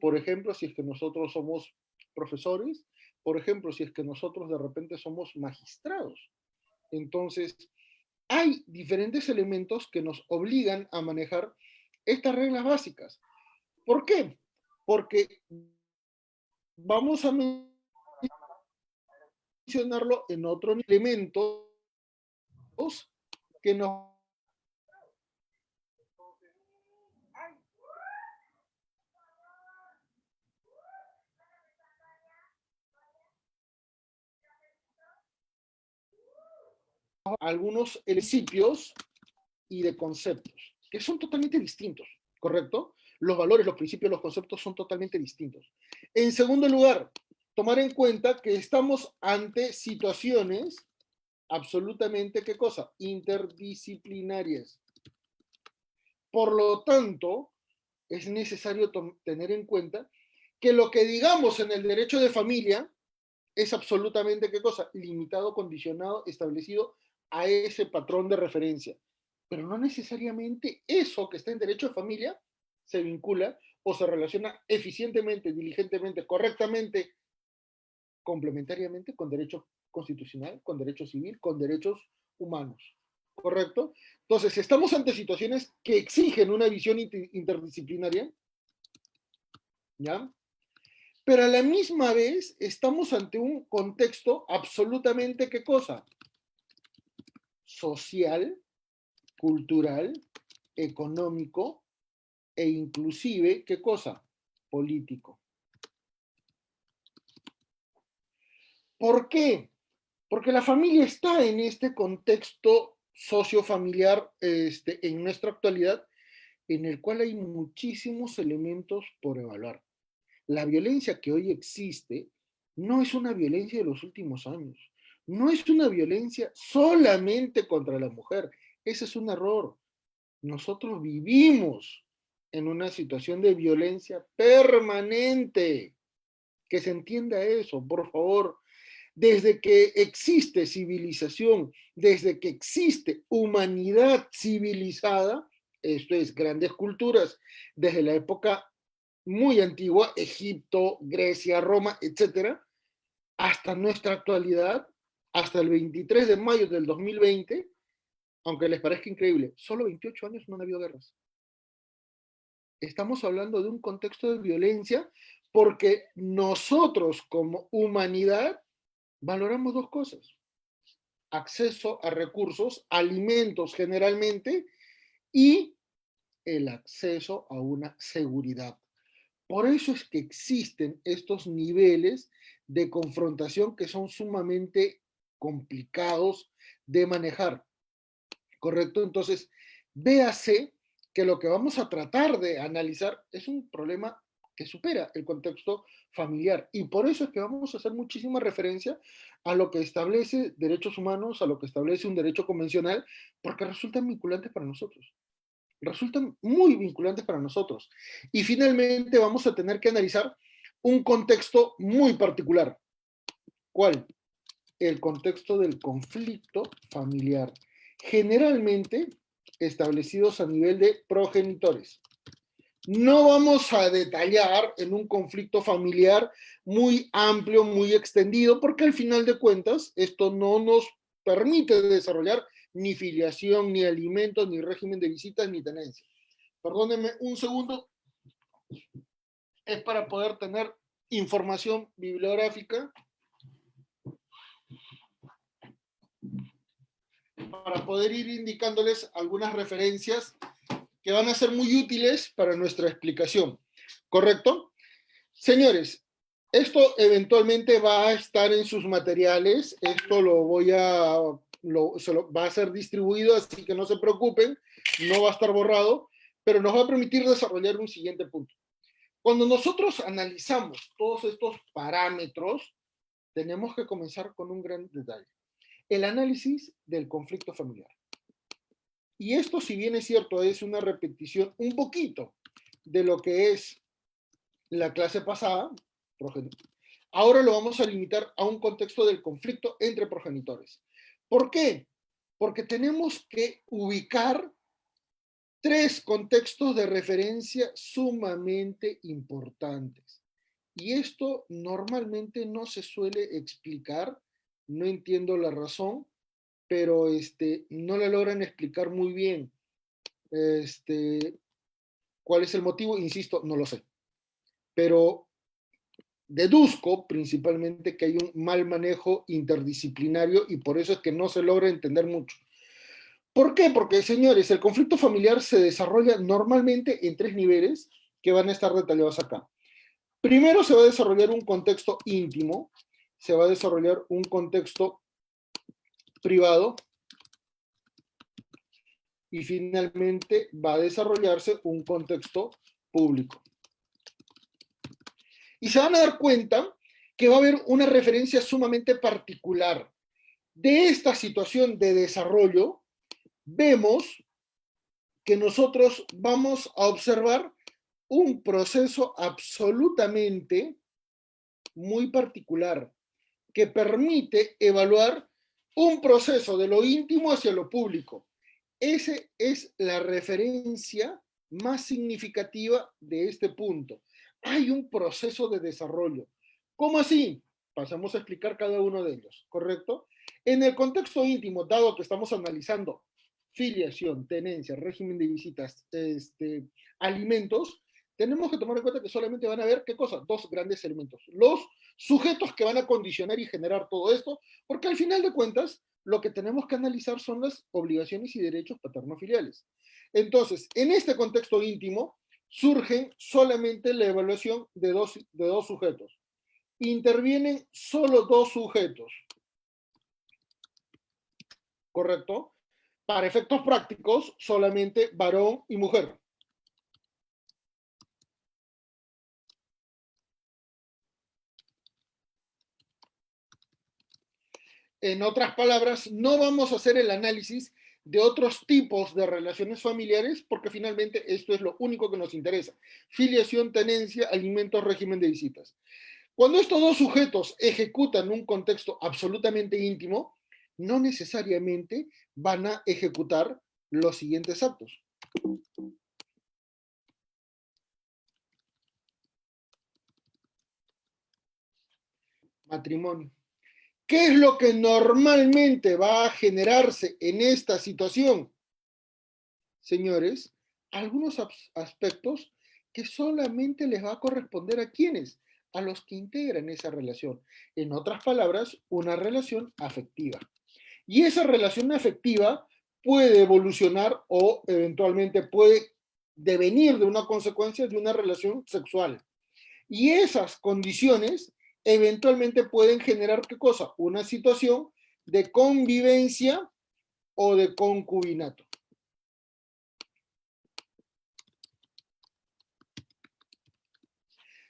por ejemplo, si es que nosotros somos profesores, por ejemplo, si es que nosotros de repente somos magistrados. Entonces, hay diferentes elementos que nos obligan a manejar estas reglas básicas. ¿Por qué? Porque vamos a mencionarlo en otros elementos que nos algunos principios y de conceptos, que son totalmente distintos, ¿correcto? Los valores, los principios, los conceptos son totalmente distintos. En segundo lugar, tomar en cuenta que estamos ante situaciones absolutamente, ¿qué cosa? Interdisciplinarias. Por lo tanto, es necesario tener en cuenta que lo que digamos en el derecho de familia es absolutamente, ¿qué cosa? Limitado, condicionado, establecido a ese patrón de referencia. Pero no necesariamente eso que está en derecho de familia se vincula o se relaciona eficientemente, diligentemente, correctamente, complementariamente con derecho constitucional, con derecho civil, con derechos humanos. ¿Correcto? Entonces, estamos ante situaciones que exigen una visión interdisciplinaria, ¿ya? Pero a la misma vez estamos ante un contexto absolutamente, ¿qué cosa? Social, cultural, económico e inclusive, ¿qué cosa? Político. ¿Por qué? Porque la familia está en este contexto sociofamiliar en nuestra actualidad, en el cual hay muchísimos elementos por evaluar. La violencia que hoy existe no es una violencia de los últimos años, no es una violencia solamente contra la mujer, ese es un error. Nosotros vivimos en una situación de violencia permanente. Que se entienda eso, por favor. Desde que existe civilización, desde que existe humanidad civilizada, esto es, grandes culturas, desde la época muy antigua, Egipto, Grecia, Roma, etcétera, hasta nuestra actualidad, hasta el 23 de mayo del 2020, aunque les parezca increíble, solo 28 años no han habido guerras. Estamos hablando de un contexto de violencia porque nosotros como humanidad valoramos dos cosas: acceso a recursos, alimentos generalmente, y el acceso a una seguridad. Por eso es que existen estos niveles de confrontación que son sumamente complicados de manejar, ¿correcto? Entonces, véase que lo que vamos a tratar de analizar es un problema que supera el contexto familiar. Y por eso es que vamos a hacer muchísima referencia a lo que establece derechos humanos, a lo que establece un derecho convencional, porque resultan vinculantes para nosotros. Resultan muy vinculantes para nosotros. Y finalmente vamos a tener que analizar un contexto muy particular. ¿Cuál? El contexto del conflicto familiar, generalmente establecidos a nivel de progenitores. No vamos a detallar en un conflicto familiar muy amplio, muy extendido, porque al final de cuentas esto no nos permite desarrollar ni filiación, ni alimentos, ni régimen de visitas, ni tenencia. Perdónenme un segundo, es para poder tener información bibliográfica, para poder ir indicándoles algunas referencias que van a ser muy útiles para nuestra explicación. ¿Correcto? Señores, esto eventualmente va a estar en sus materiales, esto va a ser distribuido, así que no se preocupen, no va a estar borrado, pero nos va a permitir desarrollar un siguiente punto. Cuando nosotros analizamos todos estos parámetros, tenemos que comenzar con un gran detalle: el análisis del conflicto familiar. Y esto, si bien es cierto, es una repetición un poquito de lo que es la clase pasada, ahora lo vamos a limitar a un contexto del conflicto entre progenitores. ¿Por qué? Porque tenemos que ubicar Tres contextos de referencia sumamente importantes. Y esto normalmente no se suele explicar, no entiendo la razón, pero no le logran explicar muy bien cuál es el motivo, insisto, no lo sé. Pero deduzco principalmente que hay un mal manejo interdisciplinario y por eso es que no se logra entender mucho. ¿Por qué? Porque, señores, el conflicto familiar se desarrolla normalmente en tres niveles que van a estar detallados acá. Primero se va a desarrollar un contexto íntimo, se va a desarrollar un contexto privado y finalmente va a desarrollarse un contexto público. Y se van a dar cuenta que va a haber una referencia sumamente particular. De esta situación de desarrollo, vemos que nosotros vamos a observar un proceso absolutamente muy particular que permite evaluar un proceso de lo íntimo hacia lo público. Esa es la referencia más significativa de este punto. Hay un proceso de desarrollo. ¿Cómo así? Pasamos a explicar cada uno de ellos, ¿correcto? En el contexto íntimo, dado que estamos analizando filiación, tenencia, régimen de visitas, alimentos, tenemos que tomar en cuenta que solamente van a haber, ¿qué cosa? Dos grandes elementos. Los sujetos que van a condicionar y generar todo esto, porque al final de cuentas, lo que tenemos que analizar son las obligaciones y derechos paterno-filiales. Entonces, en este contexto íntimo, surge solamente la evaluación de dos sujetos. Intervienen solo dos sujetos, ¿correcto? Para efectos prácticos, solamente varón y mujer. En otras palabras, no vamos a hacer el análisis de otros tipos de relaciones familiares porque finalmente esto es lo único que nos interesa. Filiación, tenencia, alimentos, régimen de visitas. Cuando estos dos sujetos ejecutan un contexto absolutamente íntimo, no necesariamente van a ejecutar los siguientes actos. Matrimonio. ¿Qué es lo que normalmente va a generarse en esta situación? Señores, algunos aspectos que solamente les va a corresponder a quienes, a los que integran esa relación. En otras palabras, una relación afectiva. Y esa relación afectiva puede evolucionar o eventualmente puede devenir de una consecuencia de una relación sexual. Y esas condiciones eventualmente pueden generar, ¿qué cosa? Una situación de convivencia o de concubinato.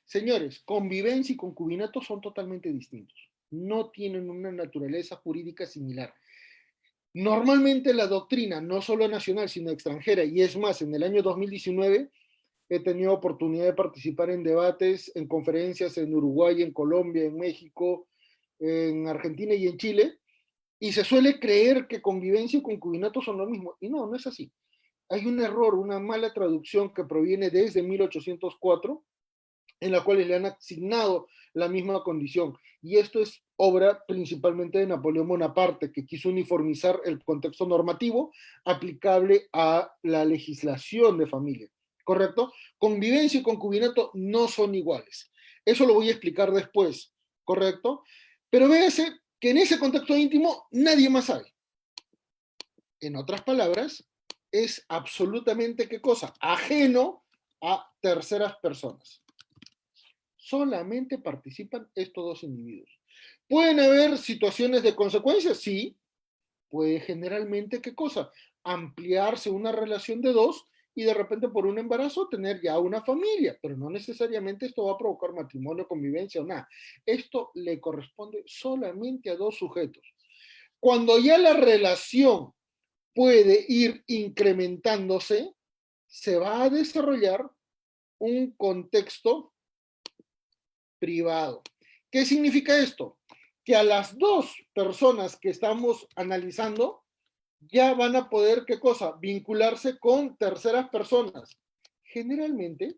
Señores, convivencia y concubinato son totalmente distintos. No tienen una naturaleza jurídica similar. Normalmente la doctrina, no solo nacional, sino extranjera, y es más, en el año 2019 he tenido oportunidad de participar en debates, en conferencias en Uruguay, en Colombia, en México, en Argentina y en Chile, y se suele creer que convivencia y concubinato son lo mismo. Y no, no es así. Hay un error, una mala traducción que proviene desde 1804, en la cual le han asignado la misma condición. Y esto es obra principalmente de Napoleón Bonaparte, que quiso uniformizar el contexto normativo aplicable a la legislación de familia. ¿Correcto? Convivencia y concubinato no son iguales. Eso lo voy a explicar después. ¿Correcto? Pero véase que en ese contexto íntimo nadie más hay. En otras palabras, es absolutamente, ¿qué cosa? Ajeno a terceras personas. Solamente participan estos dos individuos. ¿Pueden haber situaciones de consecuencias? Sí. Puede generalmente, ¿qué cosa? Ampliarse una relación de dos y de repente por un embarazo tener ya una familia, pero no necesariamente esto va a provocar matrimonio, convivencia o nada. Esto le corresponde solamente a dos sujetos. Cuando ya la relación puede ir incrementándose, se va a desarrollar un contexto privado. ¿Qué significa esto? Que a las dos personas que estamos analizando ya van a poder, ¿qué cosa? Vincularse con terceras personas. Generalmente,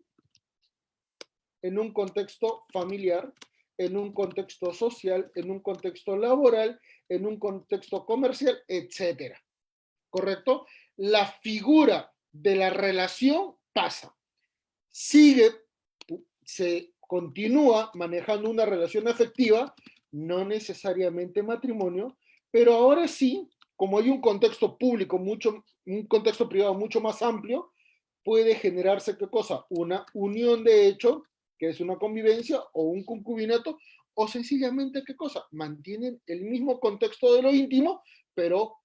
en un contexto familiar, en un contexto social, en un contexto laboral, en un contexto comercial, etcétera. ¿Correcto? La figura de la relación pasa. Sigue, se continúa manejando una relación afectiva, no necesariamente matrimonio, pero ahora sí, como hay un contexto público un contexto privado mucho más amplio, puede generarse, ¿qué cosa? Una unión de hecho, que es una convivencia o un concubinato, o sencillamente, ¿qué cosa? Mantienen el mismo contexto de lo íntimo, pero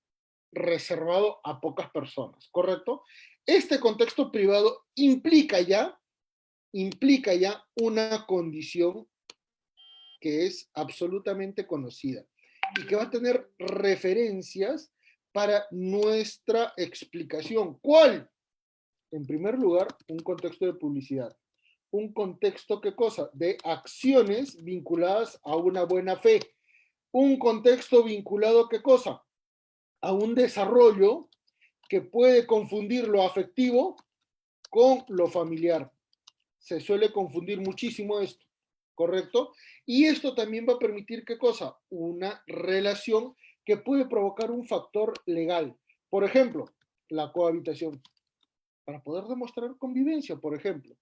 reservado a pocas personas, ¿correcto? Este contexto privado implica ya una condición que es absolutamente conocida y que va a tener referencias para nuestra explicación. ¿Cuál? En primer lugar, un contexto de publicidad. Un contexto, ¿qué cosa? De acciones vinculadas a una buena fe. Un contexto vinculado, ¿qué cosa? A un desarrollo que puede confundir lo afectivo con lo familiar. Se suele confundir muchísimo esto, ¿correcto? Y esto también va a permitir, ¿qué cosa? Una relación que puede provocar un factor legal. Por ejemplo, la cohabitación, para poder demostrar convivencia, por ejemplo.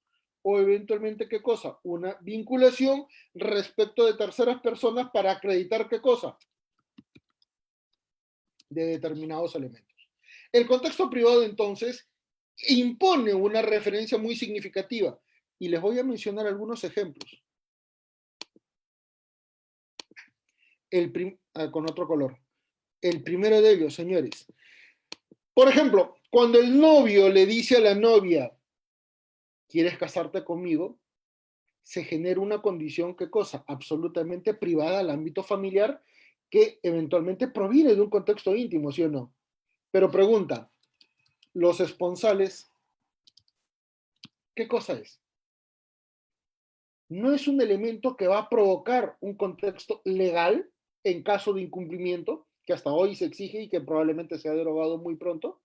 O eventualmente, ¿qué cosa? Una vinculación respecto de terceras personas para acreditar, ¿qué cosa? De determinados elementos. El contexto privado, entonces, impone una referencia muy significativa. Y les voy a mencionar algunos ejemplos. Con otro color. El primero de ellos, señores. Por ejemplo, cuando el novio le dice a la novia, ¿quieres casarte conmigo? Se genera una condición, ¿qué cosa? Absolutamente privada al ámbito familiar que eventualmente proviene de un contexto íntimo, ¿sí o no? Pero pregunta, los esponsales, ¿qué cosa es? No es un elemento que va a provocar un contexto legal en caso de incumplimiento, que hasta hoy se exige y que probablemente sea derogado muy pronto.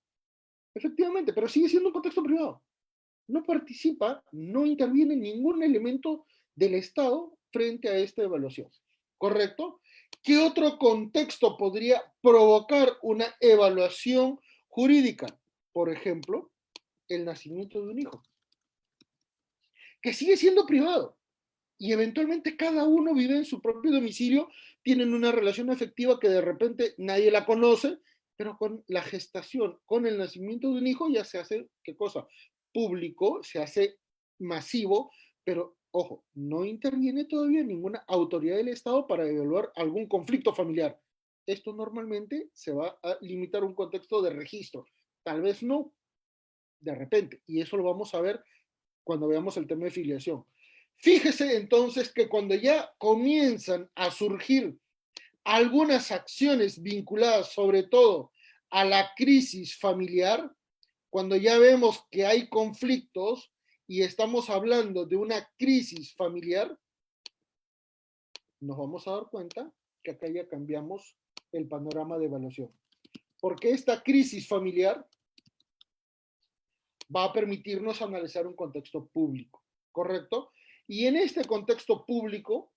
Efectivamente, pero sigue siendo un contexto privado. No participa, no interviene ningún elemento del Estado frente a esta evaluación. ¿Correcto? ¿Qué otro contexto podría provocar una evaluación jurídica? Por ejemplo, el nacimiento de un hijo, que sigue siendo privado y eventualmente cada uno vive en su propio domicilio, tienen una relación afectiva que de repente nadie la conoce, pero con la gestación, con el nacimiento de un hijo ya se hace, ¿qué cosa? Público, se hace masivo, pero ojo, no interviene todavía ninguna autoridad del Estado para evaluar algún conflicto familiar. Esto normalmente se va a limitar a un contexto de registro, tal vez no, de repente, y eso lo vamos a ver cuando veamos el tema de filiación. Fíjese entonces que cuando ya comienzan a surgir algunas acciones vinculadas sobre todo a la crisis familiar, cuando ya vemos que hay conflictos y estamos hablando de una crisis familiar, nos vamos a dar cuenta que acá ya cambiamos el panorama de evaluación. Porque esta crisis familiar va a permitirnos analizar un contexto público, ¿correcto? Y en este contexto público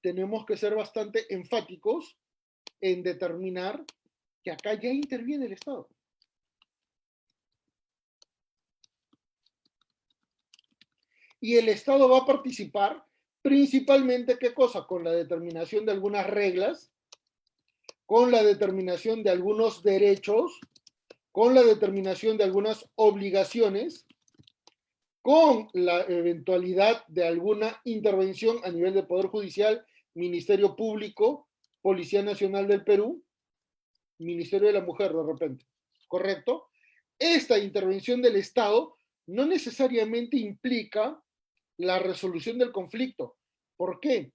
tenemos que ser bastante enfáticos en determinar que acá ya interviene el Estado. Y el Estado va a participar principalmente, ¿qué cosa? Con la determinación de algunas reglas, con la determinación de algunos derechos, con la determinación de algunas obligaciones, con la eventualidad de alguna intervención a nivel de Poder Judicial, Ministerio Público, Policía Nacional del Perú, Ministerio de la Mujer de repente, ¿correcto? Esta intervención del Estado no necesariamente implica la resolución del conflicto. ¿Por qué?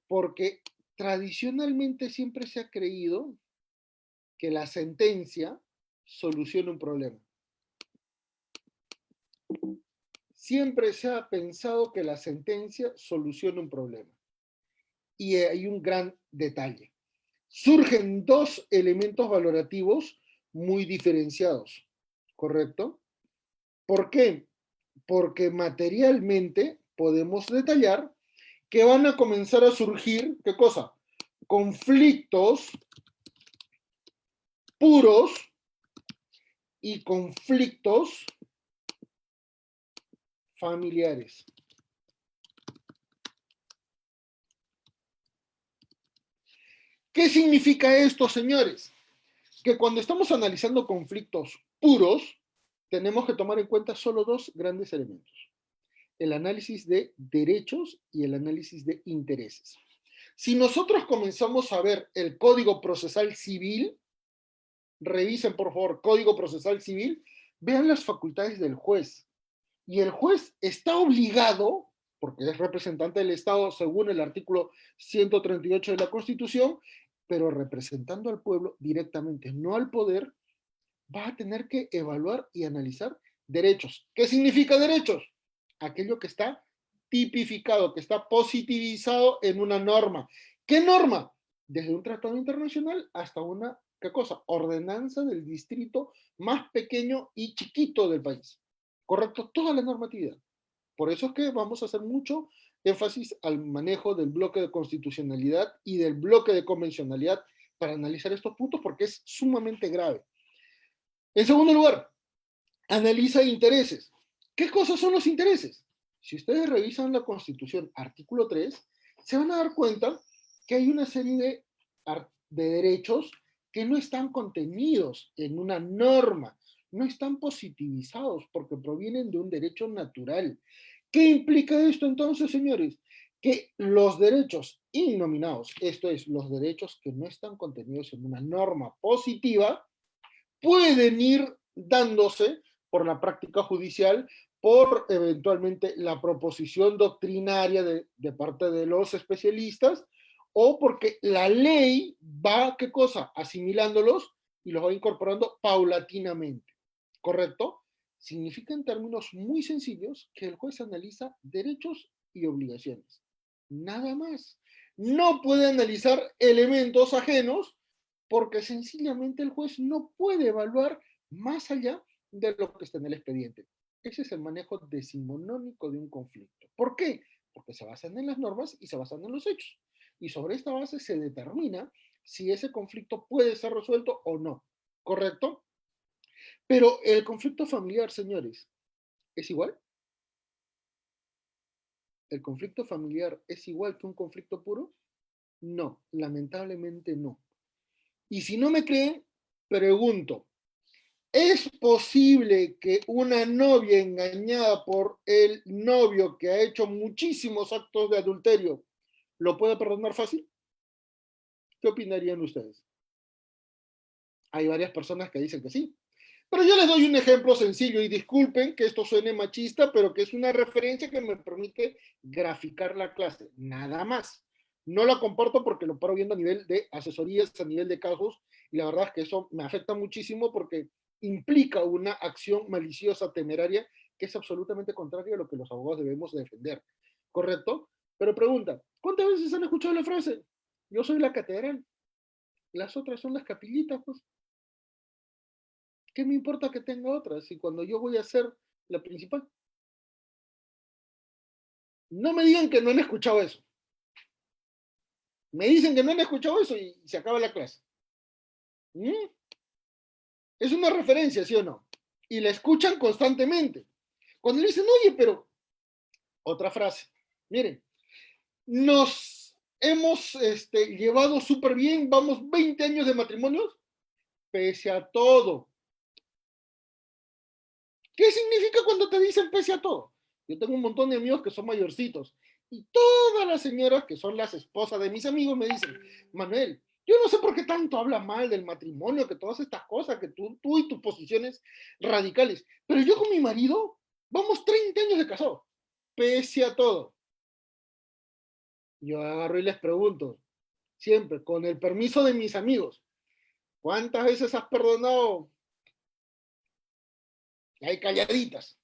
Porque tradicionalmente siempre se ha creído que la sentencia soluciona un problema. Siempre se ha pensado que la sentencia soluciona un problema. Y hay un gran detalle. Surgen dos elementos valorativos muy diferenciados, ¿correcto? ¿Por qué? Porque materialmente podemos detallar que van a comenzar a surgir, ¿qué cosa? Conflictos puros y conflictos familiares. ¿Qué significa esto, señores? Que cuando estamos analizando conflictos puros, tenemos que tomar en cuenta solo dos grandes elementos: el análisis de derechos y el análisis de intereses. Si nosotros comenzamos a ver el Código Procesal Civil, revisen por favor Código Procesal Civil, vean las facultades del juez. Y el juez está obligado, porque es representante del Estado según el artículo 138 de la Constitución, pero representando al pueblo directamente, no al poder, va a tener que evaluar y analizar derechos. ¿Qué significa derechos? Aquello que está tipificado, que está positivizado en una norma. ¿Qué norma? Desde un tratado internacional hasta una, ¿qué cosa? Ordenanza del distrito más pequeño y chiquito del país. ¿Correcto? Toda la normatividad. Por eso es que vamos a hacer mucho énfasis al manejo del bloque de constitucionalidad y del bloque de convencionalidad para analizar estos puntos, porque es sumamente grave. En segundo lugar, analiza intereses. ¿Qué cosas son los intereses? Si ustedes revisan la Constitución, artículo 3, se van a dar cuenta que hay una serie de derechos que no están contenidos en una norma, no están positivizados porque provienen de un derecho natural. ¿Qué implica esto entonces, señores? Que los derechos innominados, esto es, los derechos que no están contenidos en una norma positiva, pueden ir dándose por la práctica judicial, por eventualmente la proposición doctrinaria de parte de los especialistas, o porque la ley va, ¿qué cosa? Asimilándolos y los va incorporando paulatinamente, ¿correcto? Significa en términos muy sencillos que el juez analiza derechos y obligaciones, nada más. No puede analizar elementos ajenos porque sencillamente el juez no puede evaluar más allá de lo que está en el expediente. Ese es el manejo decimonónico de un conflicto. ¿Por qué? Porque se basan en las normas y se basan en los hechos. Y sobre esta base se determina si ese conflicto puede ser resuelto o no. ¿Correcto? Pero el conflicto familiar, señores, ¿es igual? ¿El conflicto familiar es igual que un conflicto puro? No, lamentablemente no. Y si no me creen, pregunto, ¿es posible que una novia engañada por el novio que ha hecho muchísimos actos de adulterio lo pueda perdonar fácil? ¿Qué opinarían ustedes? Hay varias personas que dicen que sí. Pero yo les doy un ejemplo sencillo y disculpen que esto suene machista, pero que es una referencia que me permite graficar la clase. Nada más. No la comparto porque lo paro viendo a nivel de asesorías, a nivel de casos, y la verdad es que eso me afecta muchísimo porque implica una acción maliciosa, temeraria, que es absolutamente contraria a lo que los abogados debemos defender. ¿Correcto? Pero pregunta, ¿cuántas veces han escuchado la frase? Yo soy la catedral, las otras son las capillitas, pues. ¿Qué me importa que tenga otras si cuando yo voy a ser la principal? No me digan que no han escuchado eso. Me dicen que no han escuchado eso y se acaba la clase. ¿Mm? Es una referencia, ¿sí o no? Y la escuchan constantemente. Cuando le dicen, oye, pero otra frase. Miren, nos hemos llevado súper bien, vamos 20 años de matrimonios, pese a todo. ¿Qué significa cuando te dicen pese a todo? Yo tengo un montón de amigos que son mayorcitos y todas las señoras que son las esposas de mis amigos me dicen, Manuel, yo no sé por qué tanto hablas mal del matrimonio, que todas estas cosas, que tú y tus posiciones radicales, pero yo con mi marido vamos 30 años de casado, pese a todo. Yo agarro y les pregunto, siempre, con el permiso de mis amigos, ¿cuántas veces has perdonado? Y hay calladitas.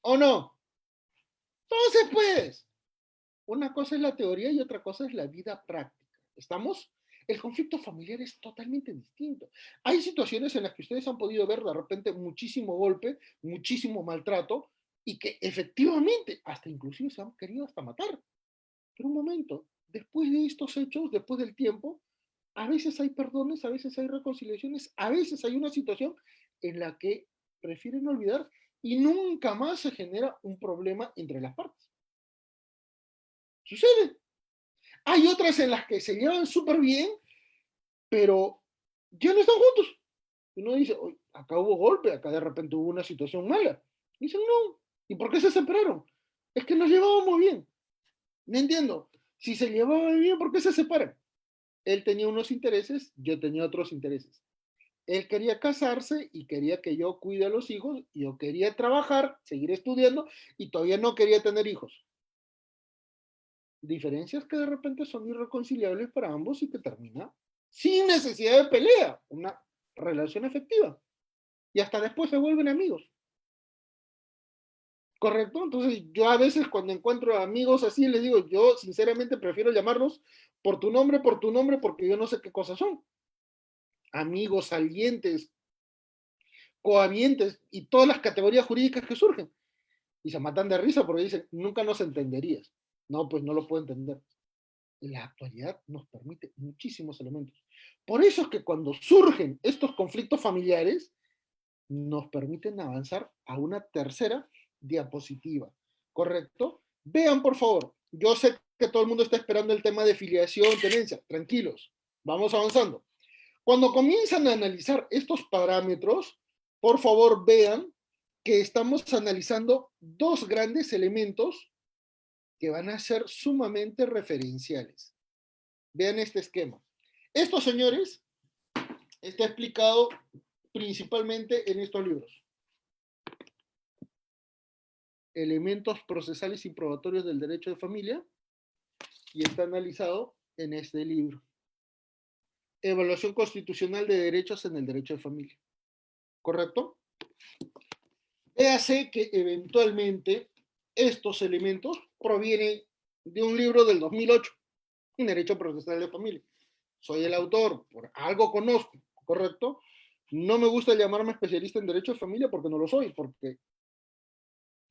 ¿O no? Entonces, pues, una cosa es la teoría y otra cosa es la vida práctica. ¿Estamos? El conflicto familiar es totalmente distinto. Hay situaciones en las que ustedes han podido ver de repente muchísimo golpe, muchísimo maltrato y que efectivamente hasta inclusive se han querido hasta matar. Pero un momento, después de estos hechos, después del tiempo, a veces hay perdones, a veces hay reconciliaciones, a veces hay una situación en la que prefieren olvidar y nunca más se genera un problema entre las partes. Sucede. Hay otras en las que se llevan súper bien, pero ya no están juntos. Y uno dice, "Oye, acá hubo golpe, acá de repente hubo una situación mala". Y dicen, no. ¿Y por qué se separaron? Es que nos llevábamos bien. No entiendo. Si se llevaban bien, ¿por qué se separan? Él tenía unos intereses, yo tenía otros intereses. Él quería casarse y quería que yo cuide a los hijos, y yo quería trabajar, seguir estudiando y todavía no quería tener hijos. Diferencias que de repente son irreconciliables para ambos y que termina sin necesidad de pelea, una relación efectiva. Y hasta después se vuelven amigos. ¿Correcto? Entonces yo a veces cuando encuentro amigos así les digo, yo sinceramente prefiero llamarlos por tu nombre, porque yo no sé qué cosas son. Amigos, salientes, cohabientes y todas las categorías jurídicas que surgen. Y se matan de risa porque dicen, nunca nos entenderías. No, pues no lo puedo entender. La actualidad nos permite muchísimos elementos. Por eso es que cuando surgen estos conflictos familiares, nos permiten avanzar a una tercera diapositiva. ¿Correcto? Vean, por favor. Yo sé que todo el mundo está esperando el tema de filiación, tenencia. Tranquilos, vamos avanzando. Cuando comienzan a analizar estos parámetros, por favor vean que estamos analizando dos grandes elementos que van a ser sumamente referenciales. Vean este esquema. Estos, señores, está explicado principalmente en estos libros. Elementos procesales y probatorios del derecho de familia, y está analizado en este libro. Evaluación constitucional de derechos en el derecho de familia. ¿Correcto? Véase que eventualmente estos elementos provienen de un libro del 2008, en Derecho Procesal de Familia. Soy el autor, por algo conozco, ¿correcto? No me gusta llamarme especialista en derecho de familia porque no lo soy, porque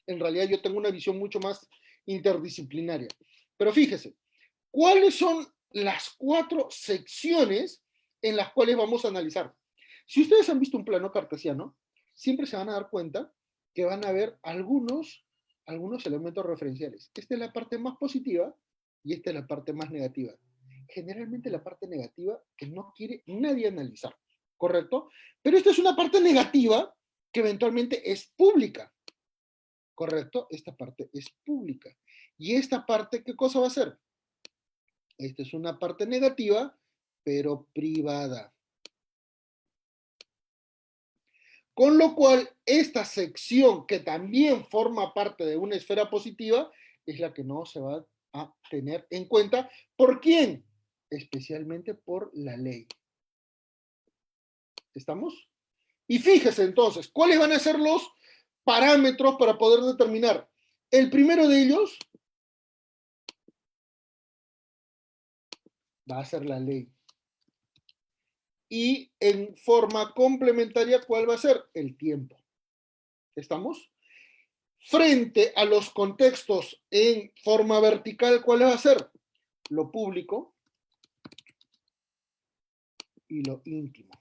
en realidad yo tengo una visión mucho más interdisciplinaria. Pero fíjese, ¿cuáles son las 4 secciones en las cuales vamos a analizar? Si ustedes han visto un plano cartesiano, siempre se van a dar cuenta que van a ver algunos elementos referenciales. Esta es la parte más positiva y esta es la parte más negativa. Generalmente la parte negativa que no quiere nadie analizar, ¿correcto? Pero esta es una parte negativa que eventualmente es pública, ¿correcto? Esta parte es pública. ¿Y esta parte qué cosa va a ser? Esta es una parte negativa, pero privada. Con lo cual, esta sección, que también forma parte de una esfera positiva, es la que no se va a tener en cuenta. ¿Por quién? Especialmente por la ley. ¿Estamos? Y fíjese entonces, ¿cuáles van a ser los parámetros para poder determinar? El primero de ellos va a ser la ley. Y en forma complementaria, ¿cuál va a ser? El tiempo. ¿Estamos? Frente a los contextos en forma vertical, ¿cuál va a ser? Lo público y lo íntimo.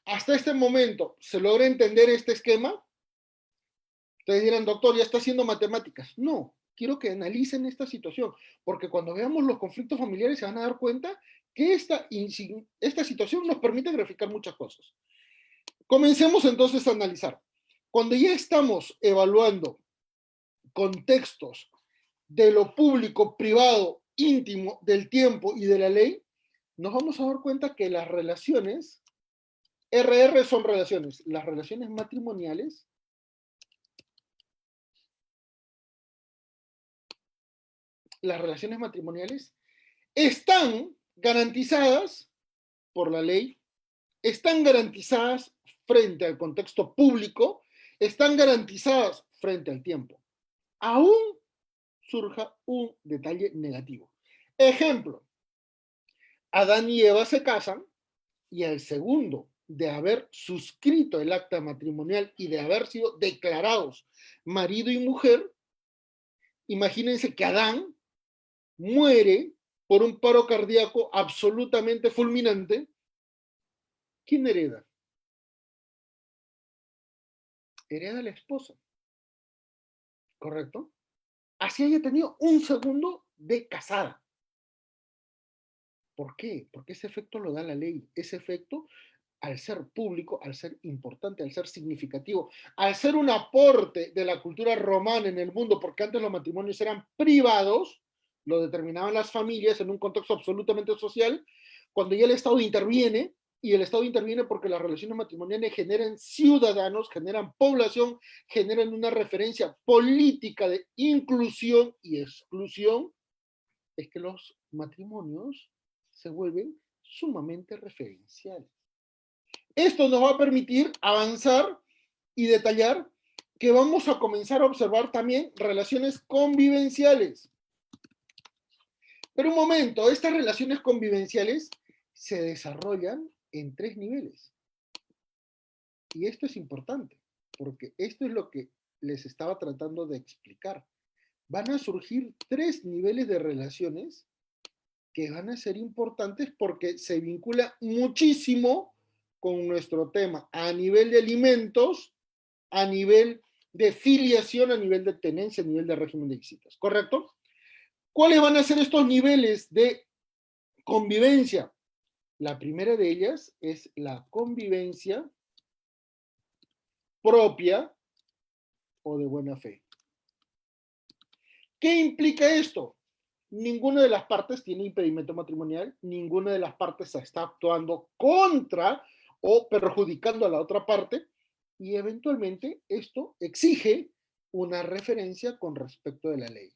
Hasta este momento, ¿se logra entender este esquema? Ustedes dirán, doctor, ya está haciendo matemáticas. No, quiero que analicen esta situación, porque cuando veamos los conflictos familiares se van a dar cuenta que esta situación nos permite graficar muchas cosas. Comencemos entonces a analizar. Cuando ya estamos evaluando contextos de lo público, privado, íntimo, del tiempo y de la ley, nos vamos a dar cuenta que las relaciones, RR son relaciones, las relaciones matrimoniales están garantizadas por la ley, están garantizadas frente al contexto público, están garantizadas frente al tiempo. Aún surja un detalle negativo. Ejemplo, Adán y Eva se casan y al segundo de haber suscrito el acta matrimonial y de haber sido declarados marido y mujer, imagínense que Adán muere por un paro cardíaco absolutamente fulminante. ¿Quién hereda? Hereda la esposa, ¿correcto? Así haya tenido un segundo de casada. ¿Por qué? Porque ese efecto lo da la ley. Ese efecto, al ser público, al ser importante, al ser significativo, al ser un aporte de la cultura romana en el mundo, porque antes los matrimonios eran privados, lo determinaban las familias en un contexto absolutamente social, cuando ya el Estado interviene, y el Estado interviene porque las relaciones matrimoniales generan ciudadanos, generan población, generan una referencia política de inclusión y exclusión, es que los matrimonios se vuelven sumamente referenciales. Esto nos va a permitir avanzar y detallar que vamos a comenzar a observar también relaciones convivenciales. Pero un momento, estas relaciones convivenciales se desarrollan en 3 niveles. Y esto es importante, porque esto es lo que les estaba tratando de explicar. Van a surgir 3 niveles de relaciones que van a ser importantes porque se vincula muchísimo con nuestro tema a nivel de alimentos, a nivel de filiación, a nivel de tenencia, a nivel de régimen de visitas, ¿correcto? ¿Cuáles van a ser estos niveles de convivencia? La primera de ellas es la convivencia propia o de buena fe. ¿Qué implica esto? Ninguna de las partes tiene impedimento matrimonial, ninguna de las partes está actuando contra o perjudicando a la otra parte, y eventualmente esto exige una referencia con respecto de la ley.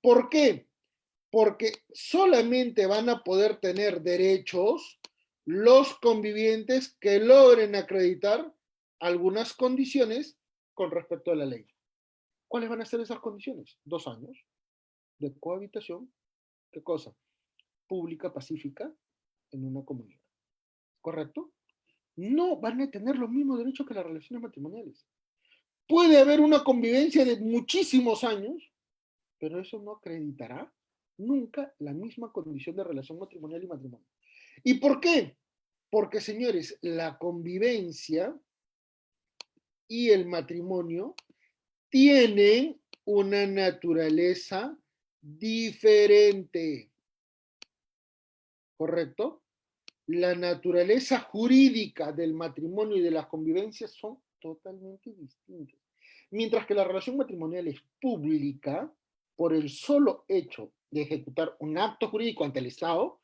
¿Por qué? Porque solamente van a poder tener derechos los convivientes que logren acreditar algunas condiciones con respecto a la ley. ¿Cuáles van a ser esas condiciones? 2 años de cohabitación. ¿Qué cosa? Pública, pacífica, en una comunidad. ¿Correcto? No van a tener los mismos derechos que las relaciones matrimoniales. Puede haber una convivencia de muchísimos años, pero eso no acreditará nunca la misma condición de relación matrimonial y matrimonio. ¿Y por qué? Porque, señores, la convivencia y el matrimonio tienen una naturaleza diferente. ¿Correcto? La naturaleza jurídica del matrimonio y de las convivencias son totalmente distintas. Mientras que la relación matrimonial es pública, por el solo hecho de ejecutar un acto jurídico ante el Estado,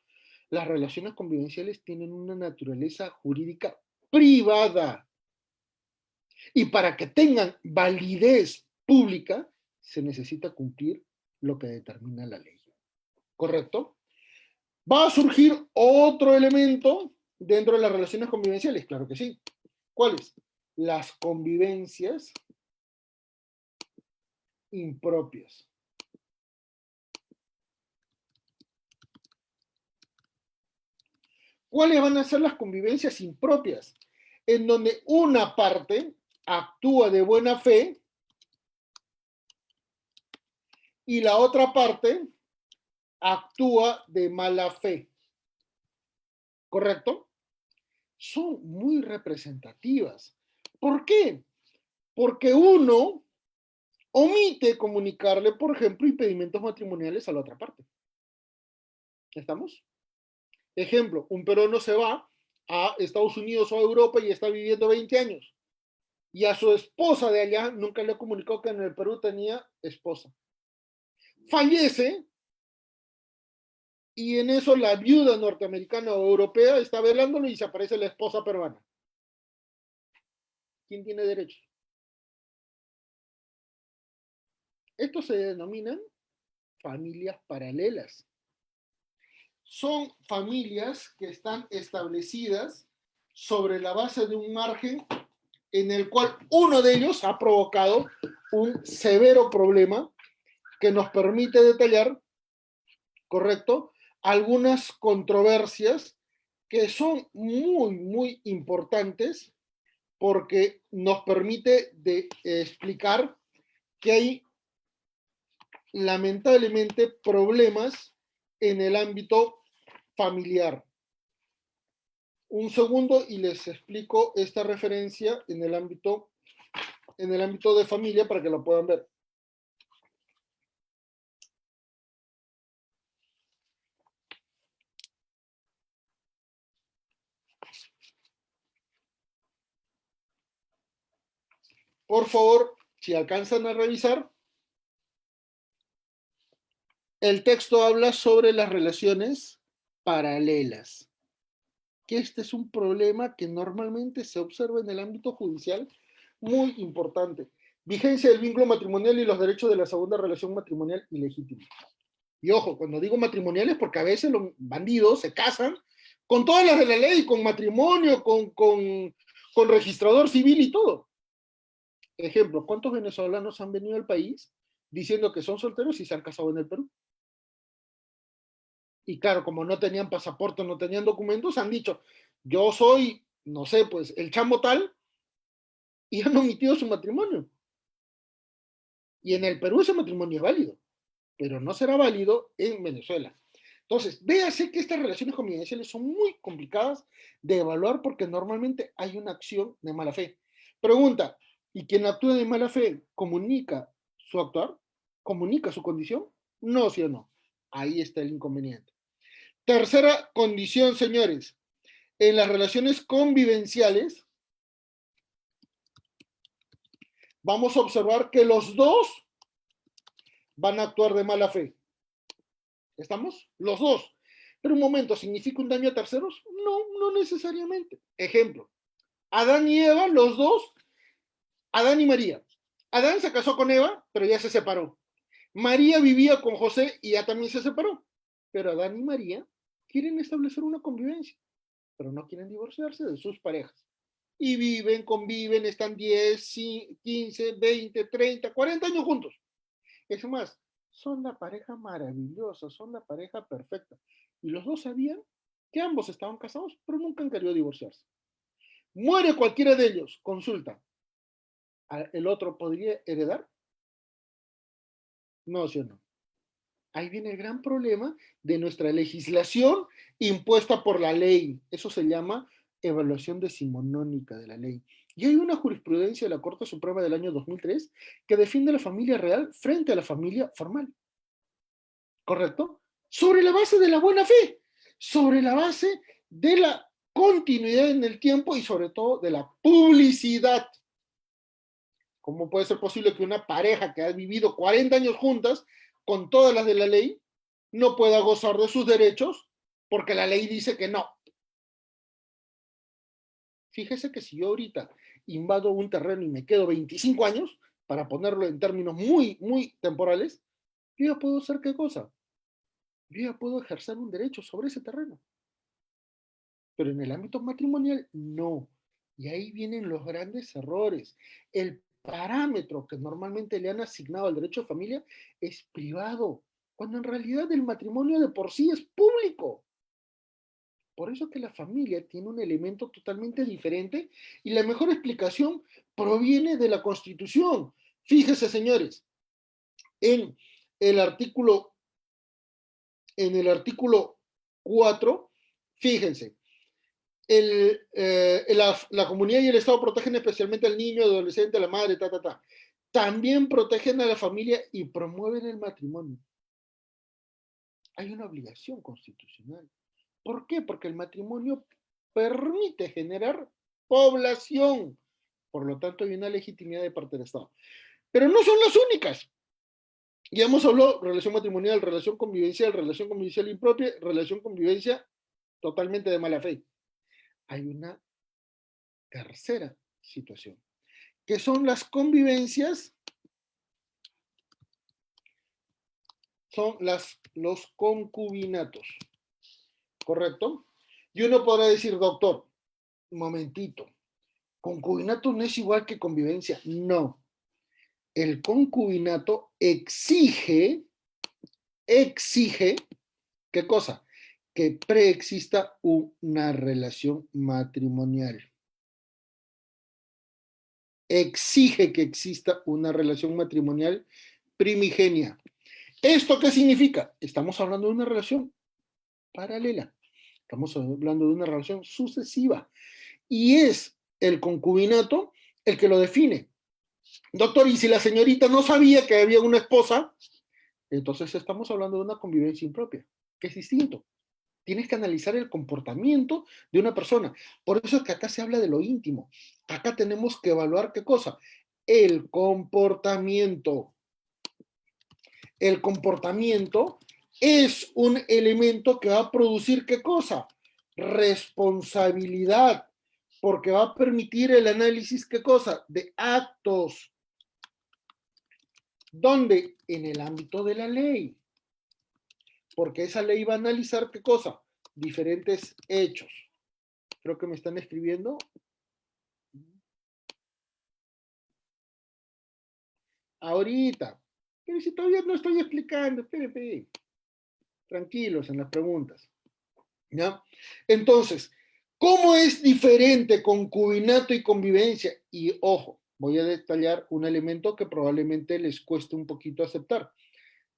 las relaciones convivenciales tienen una naturaleza jurídica privada. Y para que tengan validez pública, se necesita cumplir lo que determina la ley. ¿Correcto? ¿Va a surgir otro elemento dentro de las relaciones convivenciales? Claro que sí. ¿Cuáles? Las convivencias impropias. ¿Cuáles van a ser las convivencias impropias? En donde una parte actúa de buena fe y la otra parte actúa de mala fe. ¿Correcto? Son muy representativas. ¿Por qué? Porque uno omite comunicarle, por ejemplo, impedimentos matrimoniales a la otra parte. ¿Estamos? Ejemplo, un peruano se va a Estados Unidos o a Europa y está viviendo 20 años. Y a su esposa de allá nunca le comunicó que en el Perú tenía esposa. Fallece y en eso la viuda norteamericana o europea está velándolo y se aparece la esposa peruana. ¿Quién tiene derechos? Estos se denominan familias paralelas. Son familias que están establecidas sobre la base de un margen en el cual uno de ellos ha provocado un severo problema que nos permite detallar, ¿correcto?, algunas controversias que son muy, muy importantes porque nos permite explicar que hay lamentablemente problemas en el ámbito familiar. Un segundo y les explico esta referencia en el ámbito de familia para que lo puedan ver. Por favor, si alcanzan a revisar, el texto habla sobre las relaciones paralelas, que este es un problema que normalmente se observa en el ámbito judicial muy importante. Vigencia del vínculo matrimonial y los derechos de la segunda relación matrimonial ilegítima. Y ojo, cuando digo matrimonial es porque a veces los bandidos se casan con todas las de la ley, con matrimonio, con registrador civil y todo. Ejemplo, ¿cuántos venezolanos han venido al país diciendo que son solteros y se han casado en el Perú? Y claro, como no tenían pasaporte, no tenían documentos, han dicho, yo soy, no sé, pues el chamo tal, y han omitido su matrimonio. Y en el Perú ese matrimonio es válido, pero no será válido en Venezuela. Entonces, véase que estas relaciones convivenciales son muy complicadas de evaluar porque normalmente hay una acción de mala fe. Pregunta, ¿y quien actúa de mala fe comunica su actuar? ¿Comunica su condición? No, sí o no. Ahí está el inconveniente. Tercera condición, señores. En las relaciones convivenciales, vamos a observar que los dos van a actuar de mala fe. ¿Estamos? Los dos. Pero un momento, ¿significa un daño a terceros? No, no necesariamente. Ejemplo, Adán y Eva, los dos, Adán y María. Adán se casó con Eva, pero ya se separó. María vivía con José y ya también se separó. Pero Adán y María quieren establecer una convivencia, pero no quieren divorciarse de sus parejas. Y viven, conviven, están 10, 15, 20, 30, 40 años juntos. Es más, son la pareja maravillosa, son la pareja perfecta. Y los dos sabían que ambos estaban casados, pero nunca han querido divorciarse. Muere cualquiera de ellos, consulta. ¿El otro podría heredar? No, sí o no. Ahí viene el gran problema de nuestra legislación impuesta por la ley. Eso se llama evaluación decimonónica de la ley. Y hay una jurisprudencia de la Corte Suprema del año 2003 que defiende la familia real frente a la familia formal. ¿Correcto? Sobre la base de la buena fe, sobre la base de la continuidad en el tiempo y sobre todo de la publicidad. ¿Cómo puede ser posible que una pareja que ha vivido 40 años juntas con todas las de la ley no pueda gozar de sus derechos porque la ley dice que no? Fíjese que si yo ahorita invado un terreno y me quedo 25 años, para ponerlo en términos muy, muy temporales, yo ya puedo hacer qué cosa? Yo ya puedo ejercer un derecho sobre ese terreno. Pero en el ámbito matrimonial, no. Y ahí vienen los grandes errores. El parámetro que normalmente le han asignado al derecho de familia es privado, cuando en realidad el matrimonio de por sí es público. Por eso que la familia tiene un elemento totalmente diferente y la mejor explicación proviene de la Constitución. Fíjese, señores, en el artículo, en el artículo 4, fíjense, la comunidad y el Estado protegen especialmente al niño, al adolescente, a la madre, ta. También protegen a la familia y promueven el matrimonio. Hay una obligación constitucional. ¿Por qué? Porque el matrimonio permite generar población. Por lo tanto, hay una legitimidad de parte del Estado. Pero no son las únicas. Ya hemos hablado relación matrimonial, relación convivencial impropia, relación convivencia totalmente de mala fe. Hay una tercera situación, que son las convivencias, son los concubinatos, ¿correcto? Y uno podrá decir, doctor, un momentito, concubinato no es igual que convivencia. No. el concubinato exige, ¿qué cosa? Que preexista una relación matrimonial. Exige que exista una relación matrimonial primigenia. ¿Esto qué significa? Estamos hablando de una relación paralela. Estamos hablando de una relación sucesiva. Y es el concubinato el que lo define. Doctor, y si la señorita no sabía que había una esposa, entonces estamos hablando de una convivencia impropia, que es distinto. Tienes que analizar el comportamiento de una persona. Por eso es que acá se habla de lo íntimo. Acá tenemos que evaluar qué cosa. El comportamiento. El comportamiento es un elemento que va a producir qué cosa. Responsabilidad, porque va a permitir el análisis qué cosa. De actos. ¿Dónde? En el ámbito de la ley. Porque esa ley va a analizar qué cosa. Diferentes hechos. Creo que me están escribiendo. Ahorita. Pero si todavía no estoy explicando, espérate. Tranquilos en las preguntas. ¿Ya? Entonces, ¿cómo es diferente concubinato y convivencia? Y ojo, voy a detallar un elemento que probablemente les cueste un poquito aceptar.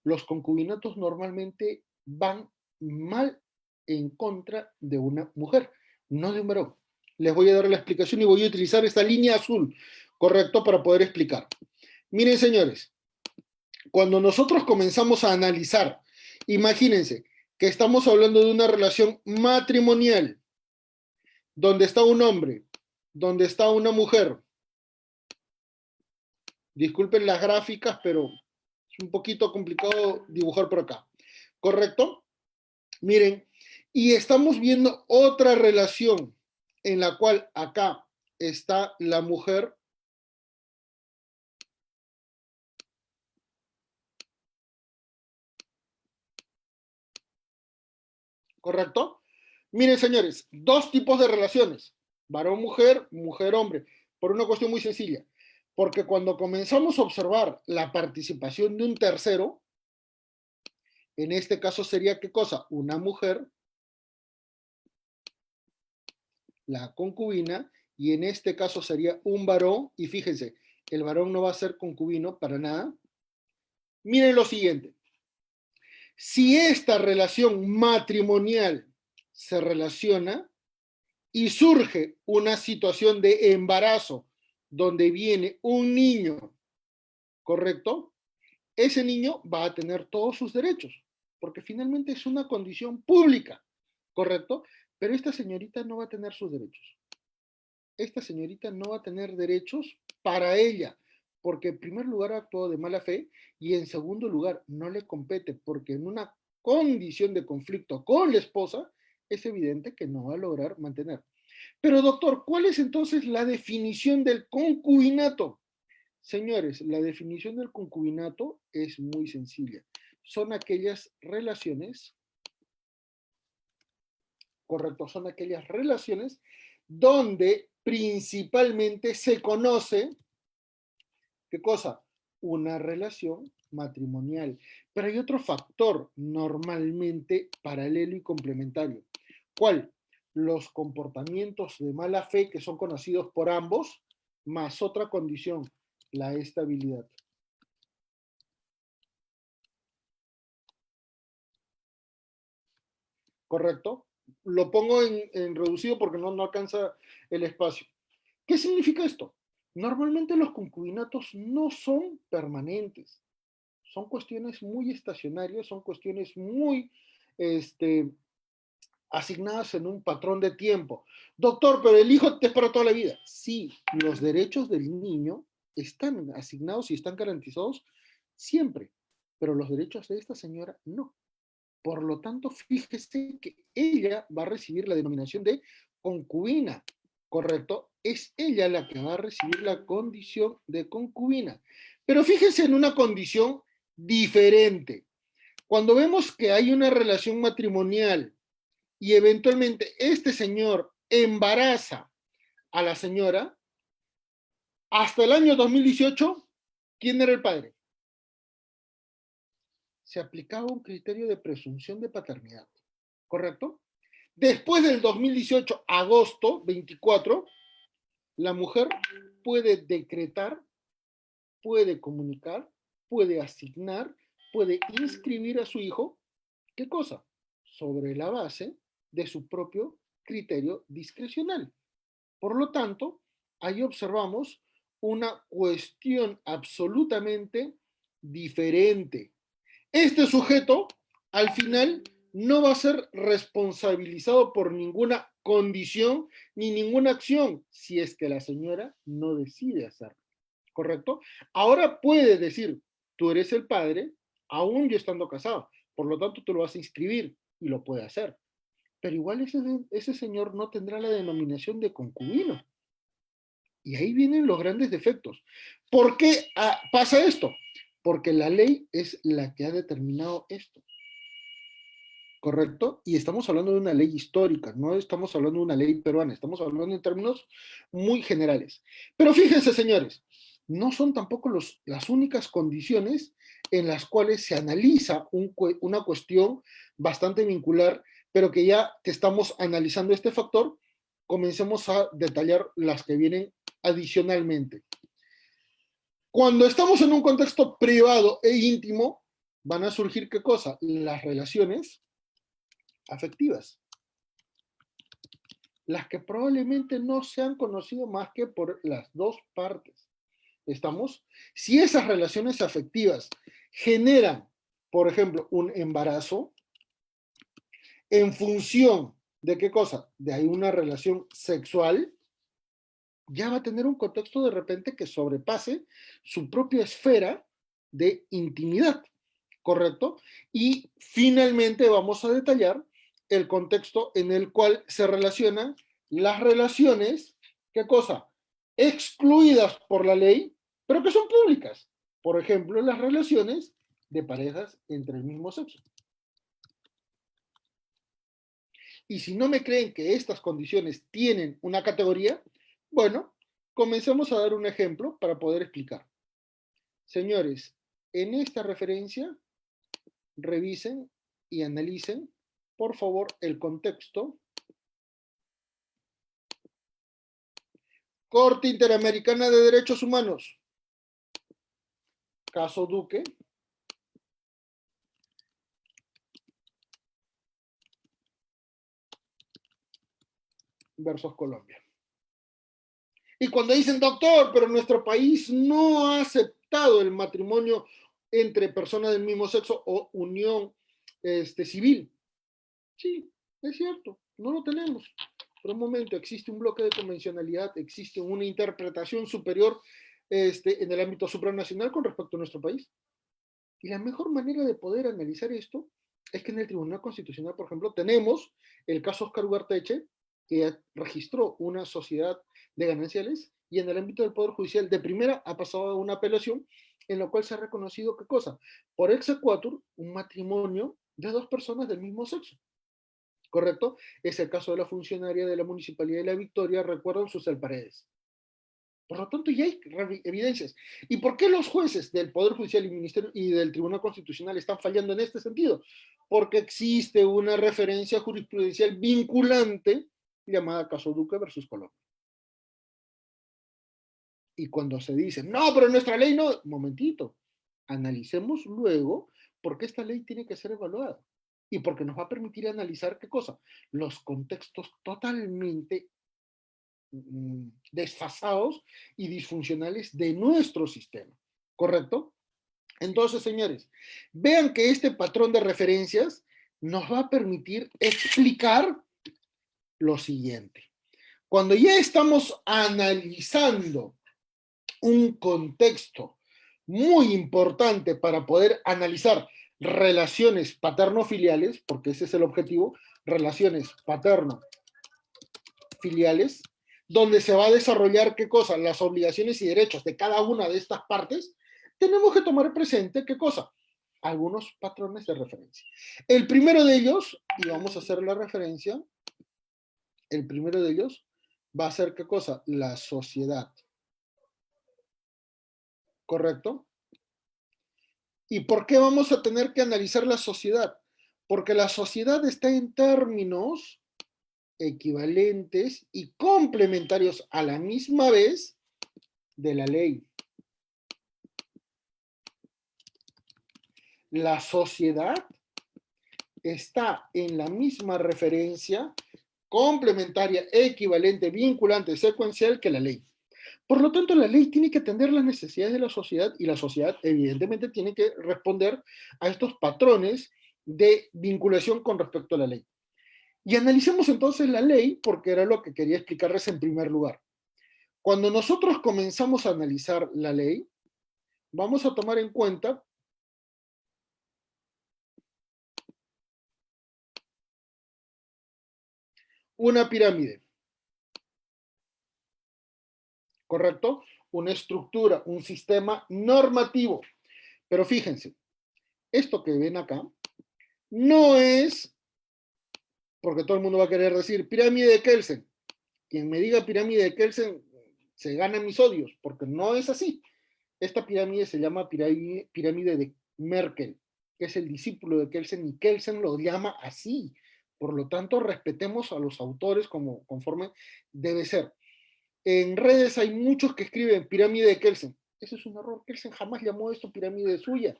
Los concubinatos normalmente van mal en contra de una mujer, no de un varón. Les voy a dar la explicación y voy a utilizar esta línea azul, correcto, para poder explicar. Miren, señores, cuando nosotros comenzamos a analizar, imagínense que estamos hablando de una relación matrimonial, donde está un hombre, donde está una mujer. Disculpen las gráficas, pero es un poquito complicado dibujar por acá. ¿Correcto? Miren, y estamos viendo otra relación en la cual acá está la mujer. ¿Correcto? Miren, señores, dos tipos de relaciones, varón-mujer, mujer-hombre, por una cuestión muy sencilla. Porque cuando comenzamos a observar la participación de un tercero, en este caso sería ¿qué cosa? Una mujer, la concubina, y en este caso sería un varón, y fíjense, el varón no va a ser concubino para nada. Miren lo siguiente, si esta relación matrimonial se relaciona y surge una situación de embarazo donde viene un niño, ¿correcto? Ese niño va a tener todos sus derechos, porque finalmente es una condición pública, ¿correcto? Pero esta señorita no va a tener sus derechos. Esta señorita no va a tener derechos para ella, porque en primer lugar ha actuado de mala fe y en segundo lugar no le compete, porque en una condición de conflicto con la esposa es evidente que no va a lograr mantener. Pero doctor, ¿cuál es entonces la definición del concubinato? Señores, la definición del concubinato es muy sencilla. Son aquellas relaciones, correcto, son aquellas relaciones donde principalmente se conoce, ¿qué cosa? Una relación matrimonial. Pero hay otro factor normalmente paralelo y complementario. ¿Cuál? Los comportamientos de mala fe que son conocidos por ambos, más otra condición, la estabilidad. ¿Correcto? Lo pongo en reducido porque no alcanza el espacio. ¿Qué significa esto? Normalmente los concubinatos no son permanentes, son cuestiones muy estacionarias, son cuestiones muy este, asignadas en un patrón de tiempo. Doctor, pero el hijo es para toda la vida. Sí, los derechos del niño están asignados y están garantizados siempre, pero los derechos de esta señora no. Por lo tanto, fíjese que ella va a recibir la denominación de concubina, ¿correcto? Es ella la que va a recibir la condición de concubina. Pero fíjese en una condición diferente. Cuando vemos que hay una relación matrimonial y eventualmente este señor embaraza a la señora, hasta el año 2018 ¿Quién era el padre? Se aplicaba un criterio de presunción de paternidad, ¿correcto? Después del 2018, agosto 24, la mujer puede decretar, puede comunicar, puede asignar, puede inscribir a su hijo, ¿qué cosa? Sobre la base de su propio criterio discrecional. Por lo tanto, ahí observamos una cuestión absolutamente diferente. Este sujeto, al final, no va a ser responsabilizado por ninguna condición ni ninguna acción si es que la señora no decide hacerlo, ¿correcto? Ahora puede decir, tú eres el padre, aún yo estando casado, por lo tanto tú lo vas a inscribir y lo puede hacer. Pero igual ese señor no tendrá la denominación de concubino. Y ahí vienen los grandes defectos. ¿Por qué pasa esto? Porque la ley es la que ha determinado esto, ¿correcto? Y estamos hablando de una ley histórica, no estamos hablando de una ley peruana, estamos hablando en términos muy generales. Pero fíjense, señores, no son tampoco las únicas condiciones en las cuales se analiza una cuestión bastante vincular, pero que ya que estamos analizando este factor, comencemos a detallar las que vienen adicionalmente. Cuando estamos en un contexto privado e íntimo, van a surgir ¿qué cosa? Las relaciones afectivas, las que probablemente no se han conocido más que por las dos partes. ¿Estamos? Si esas relaciones afectivas generan, por ejemplo, un embarazo, en función de qué cosa, de ahí una relación sexual, ya va a tener un contexto de repente que sobrepase su propia esfera de intimidad, ¿correcto? Y finalmente vamos a detallar el contexto en el cual se relacionan las relaciones, ¿qué cosa? Excluidas por la ley, pero que son públicas. Por ejemplo, las relaciones de parejas entre el mismo sexo. Y si no me creen que estas condiciones tienen una categoría, bueno, comencemos a dar un ejemplo para poder explicar. Señores, en esta referencia, revisen y analicen, por favor, el contexto. Corte Interamericana de Derechos Humanos. Caso Duque. Versus Colombia. Y cuando dicen, doctor, pero nuestro país no ha aceptado el matrimonio entre personas del mismo sexo o unión civil. Sí, es cierto, no lo tenemos. Por un momento existe un bloque de convencionalidad, existe una interpretación superior en el ámbito supranacional con respecto a nuestro país. Y la mejor manera de poder analizar esto es que en el Tribunal Constitucional, por ejemplo, tenemos el caso Oscar Ugarteche, que registró una sociedad de gananciales, y en el ámbito del Poder Judicial de primera ha pasado a una apelación en la cual se ha reconocido, ¿qué cosa? Por exequatur, un matrimonio de dos personas del mismo sexo. ¿Correcto? Es el caso de la funcionaria de la Municipalidad de La Victoria, recuerdan Susel Paredes. Por lo tanto, ya hay evidencias. ¿Y por qué los jueces del Poder Judicial y, Ministerio, y del Tribunal Constitucional están fallando en este sentido? Porque existe una referencia jurisprudencial vinculante llamada caso Duque versus Colombia. Y cuando se dice, no, pero nuestra ley no, momentito, analicemos luego por qué esta ley tiene que ser evaluada. Y porque nos va a permitir analizar qué cosa, los contextos totalmente desfasados y disfuncionales de nuestro sistema, ¿correcto? Entonces, señores, vean que este patrón de referencias nos va a permitir explicar lo siguiente. Cuando ya estamos analizando un contexto muy importante para poder analizar relaciones paterno-filiales, porque ese es el objetivo, relaciones paterno-filiales, donde se va a desarrollar qué cosa, las obligaciones y derechos de cada una de estas partes, tenemos que tomar presente qué cosa, algunos patrones de referencia. El primero de ellos, y vamos a hacer la referencia, el primero de ellos va a ser qué cosa, la sociedad. ¿correcto? ¿Y por qué vamos a tener que analizar la sociedad? Porque la sociedad está en términos equivalentes y complementarios a la misma vez de la ley. La sociedad está en la misma referencia complementaria, equivalente, vinculante, secuencial que la ley. Por lo tanto, la ley tiene que atender las necesidades de la sociedad y la sociedad evidentemente tiene que responder a estos patrones de vinculación con respecto a la ley. Y analicemos entonces la ley porque era lo que quería explicarles en primer lugar. Cuando nosotros comenzamos a analizar la ley, vamos a tomar en cuenta una pirámide, ¿correcto? Una estructura, un sistema normativo. Pero fíjense, esto que ven acá no es, porque todo el mundo va a querer decir, pirámide de Kelsen. Quien me diga pirámide de Kelsen se gana mis odios, porque no es así. Esta pirámide se llama pirámide de Merkel, que es el discípulo de Kelsen, y Kelsen lo llama así. Por lo tanto, respetemos a los autores como conforme debe ser. En redes hay muchos que escriben pirámide de Kelsen. Ese es un error. Kelsen jamás llamó esto pirámide suya.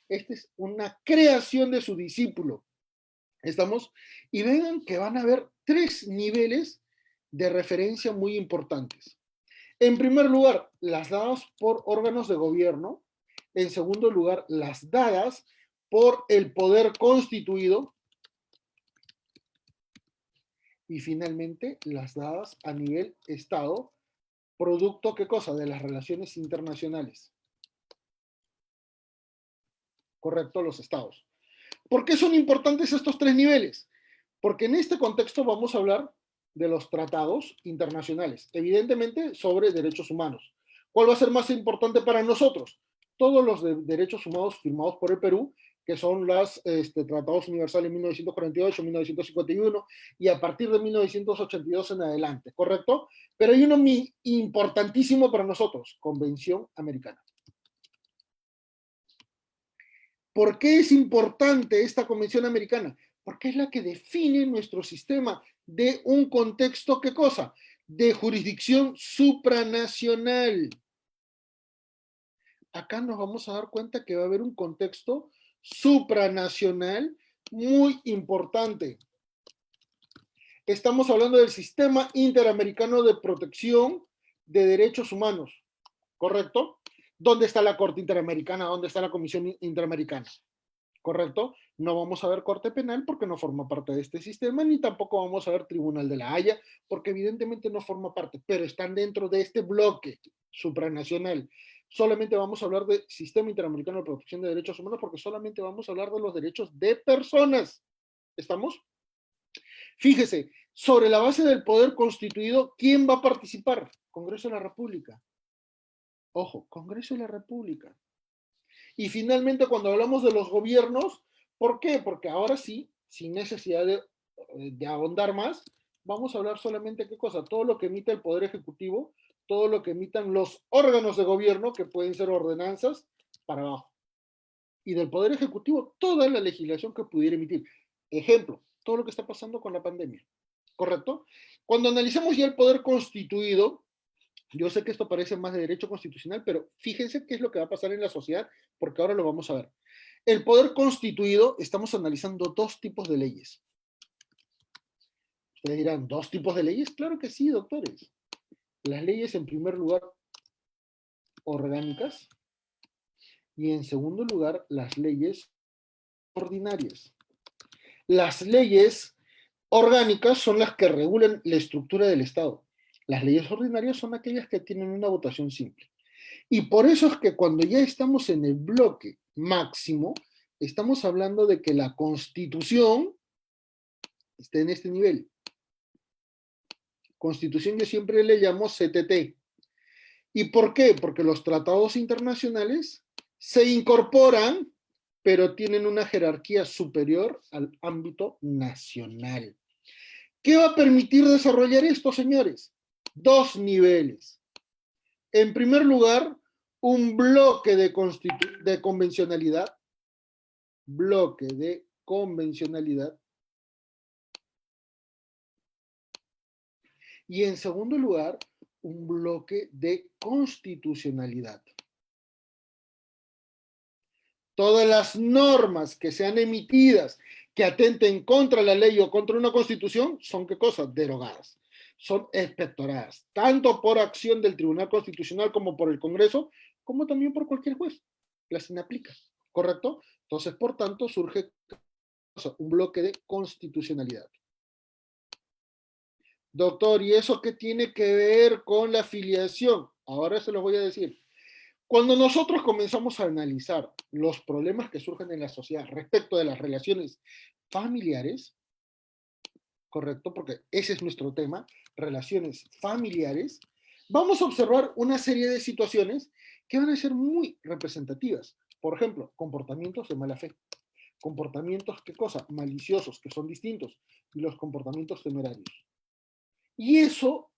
Esta es una creación de su discípulo. ¿Estamos? Y vean que van a haber 3 niveles de referencia muy importantes. En primer lugar, las dadas por órganos de gobierno. En segundo lugar, las dadas por el poder constituido. Y finalmente, las dadas a nivel Estado, producto, ¿qué cosa? De las relaciones internacionales. ¿Correcto? Los Estados. ¿Por qué son importantes estos 3 niveles? Porque en este contexto vamos a hablar de los tratados internacionales, evidentemente sobre derechos humanos. ¿Cuál va a ser más importante para nosotros? Todos los derechos humanos firmados por el Perú, que son los tratados universales 1948, 1951 y a partir de 1982 en adelante, ¿correcto? Pero hay uno importantísimo para nosotros, Convención Americana. ¿Por qué es importante esta Convención Americana? Porque es la que define nuestro sistema de un contexto, ¿qué cosa? De jurisdicción supranacional. Acá nos vamos a dar cuenta que va a haber un contexto supranacional muy importante. Estamos hablando del Sistema Interamericano de Protección de Derechos Humanos, ¿correcto? ¿Dónde está la Corte Interamericana? ¿Dónde está la Comisión Interamericana? ¿Correcto? No vamos a ver Corte Penal porque no forma parte de este sistema, ni tampoco vamos a ver Tribunal de la Haya, porque evidentemente no forma parte, pero están dentro de este bloque supranacional. Solamente vamos a hablar de Sistema Interamericano de Protección de Derechos Humanos porque solamente vamos a hablar de los derechos de personas. ¿Estamos? Fíjese, sobre la base del poder constituido, ¿quién va a participar? Congreso de la República. Ojo, Congreso de la República. Y finalmente, cuando hablamos de los gobiernos, ¿por qué? Porque ahora sí, sin necesidad de ahondar más, vamos a hablar solamente qué cosa, todo lo que emite el Poder Ejecutivo, todo lo que emitan los órganos de gobierno, que pueden ser ordenanzas, para abajo. Y del Poder Ejecutivo, toda la legislación que pudiera emitir. Ejemplo, todo lo que está pasando con la pandemia. ¿Correcto? Cuando analizamos ya el poder constituido, yo sé que esto parece más de derecho constitucional, pero fíjense qué es lo que va a pasar en la sociedad, porque ahora lo vamos a ver. El poder constituido, estamos analizando 2 tipos de leyes. Ustedes dirán, ¿2 tipos de leyes? Claro que sí, doctores. Las leyes, en primer lugar, orgánicas, y en segundo lugar, las leyes ordinarias. Las leyes orgánicas son las que regulan la estructura del Estado. Las leyes ordinarias son aquellas que tienen una votación simple. Y por eso es que cuando ya estamos en el bloque máximo, estamos hablando de que la Constitución está en este nivel. Constitución yo siempre le llamo CTT. ¿Y por qué? Porque los tratados internacionales se incorporan, pero tienen una jerarquía superior al ámbito nacional. ¿Qué va a permitir desarrollar esto, señores? 2 niveles. En primer lugar, un bloque de convencionalidad, bloque de convencionalidad, y en segundo lugar, un bloque de constitucionalidad. Todas las normas que sean emitidas que atenten contra la ley o contra una constitución son, ¿qué cosa? Derogadas. Son expectoradas, tanto por acción del Tribunal Constitucional como por el Congreso, como también por cualquier juez. Las inaplica, ¿correcto? Entonces, por tanto, surge un bloque de constitucionalidad. Doctor, ¿y eso qué tiene que ver con la filiación? Ahora se los voy a decir. Cuando nosotros comenzamos a analizar los problemas que surgen en la sociedad respecto de las relaciones familiares, ¿correcto? Porque ese es nuestro tema, relaciones familiares, vamos a observar una serie de situaciones que van a ser muy representativas. Por ejemplo, comportamientos de mala fe. Comportamientos, ¿qué cosa? Maliciosos, que son distintos, y los comportamientos temerarios. Y eso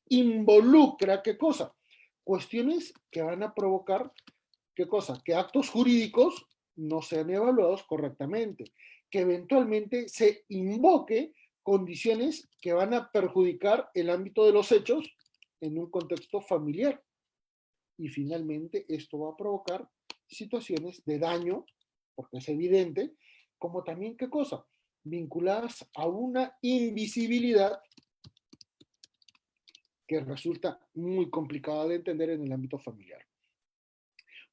involucra, ¿qué cosa? Cuestiones que van a provocar, ¿qué cosa? Que actos jurídicos no sean evaluados correctamente, que eventualmente se invoque condiciones que van a perjudicar el ámbito de los hechos en un contexto familiar. Y finalmente esto va a provocar situaciones de daño, porque es evidente, como también, ¿qué cosa? Vinculadas a una invisibilidad que resulta muy complicada de entender en el ámbito familiar.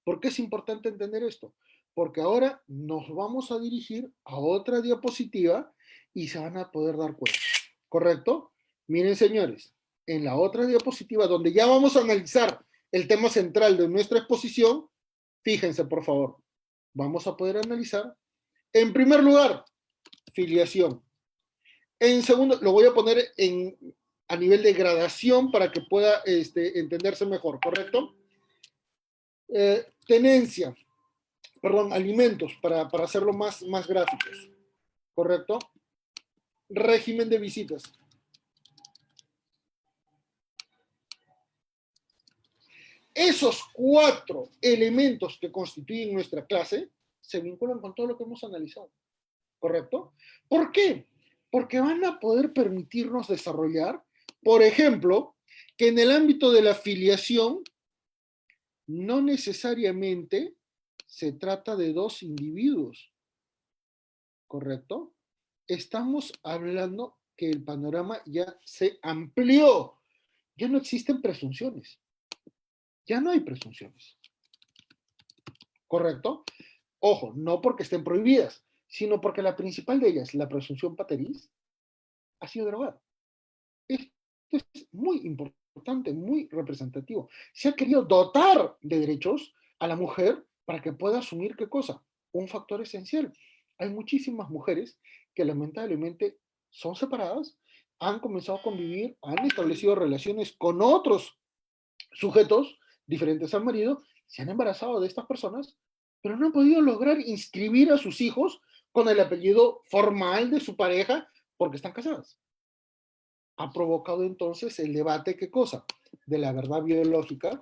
¿Por qué es importante entender esto? Porque ahora nos vamos a dirigir a otra diapositiva y se van a poder dar cuenta. ¿Correcto? Miren, señores, en la otra diapositiva, donde ya vamos a analizar el tema central de nuestra exposición, fíjense, por favor, vamos a poder analizar, en primer lugar, filiación. En segundo, lo voy a poner a nivel de gradación para que pueda entenderse mejor, ¿correcto? Tenencia, perdón, alimentos, para hacerlo más gráficos, ¿correcto? Régimen de visitas. Esos 4 elementos que constituyen nuestra clase se vinculan con todo lo que hemos analizado, ¿correcto? ¿Por qué? Porque van a poder permitirnos desarrollar, por ejemplo, que en el ámbito de la filiación no necesariamente se trata de 2 individuos, ¿correcto? Estamos hablando que el panorama ya se amplió. Ya no existen presunciones. Ya no hay presunciones. ¿Correcto? Ojo, no porque estén prohibidas, sino porque la principal de ellas, la presunción pateris, ha sido derogada. Esto es muy importante, muy representativo. Se ha querido dotar de derechos a la mujer para que pueda asumir qué cosa, un factor esencial. Hay muchísimas mujeres que lamentablemente son separadas, han comenzado a convivir, han establecido relaciones con otros sujetos diferentes al marido, se han embarazado de estas personas, pero no han podido lograr inscribir a sus hijos con el apellido formal de su pareja porque están casadas. Ha provocado entonces el debate, ¿qué cosa? De la verdad biológica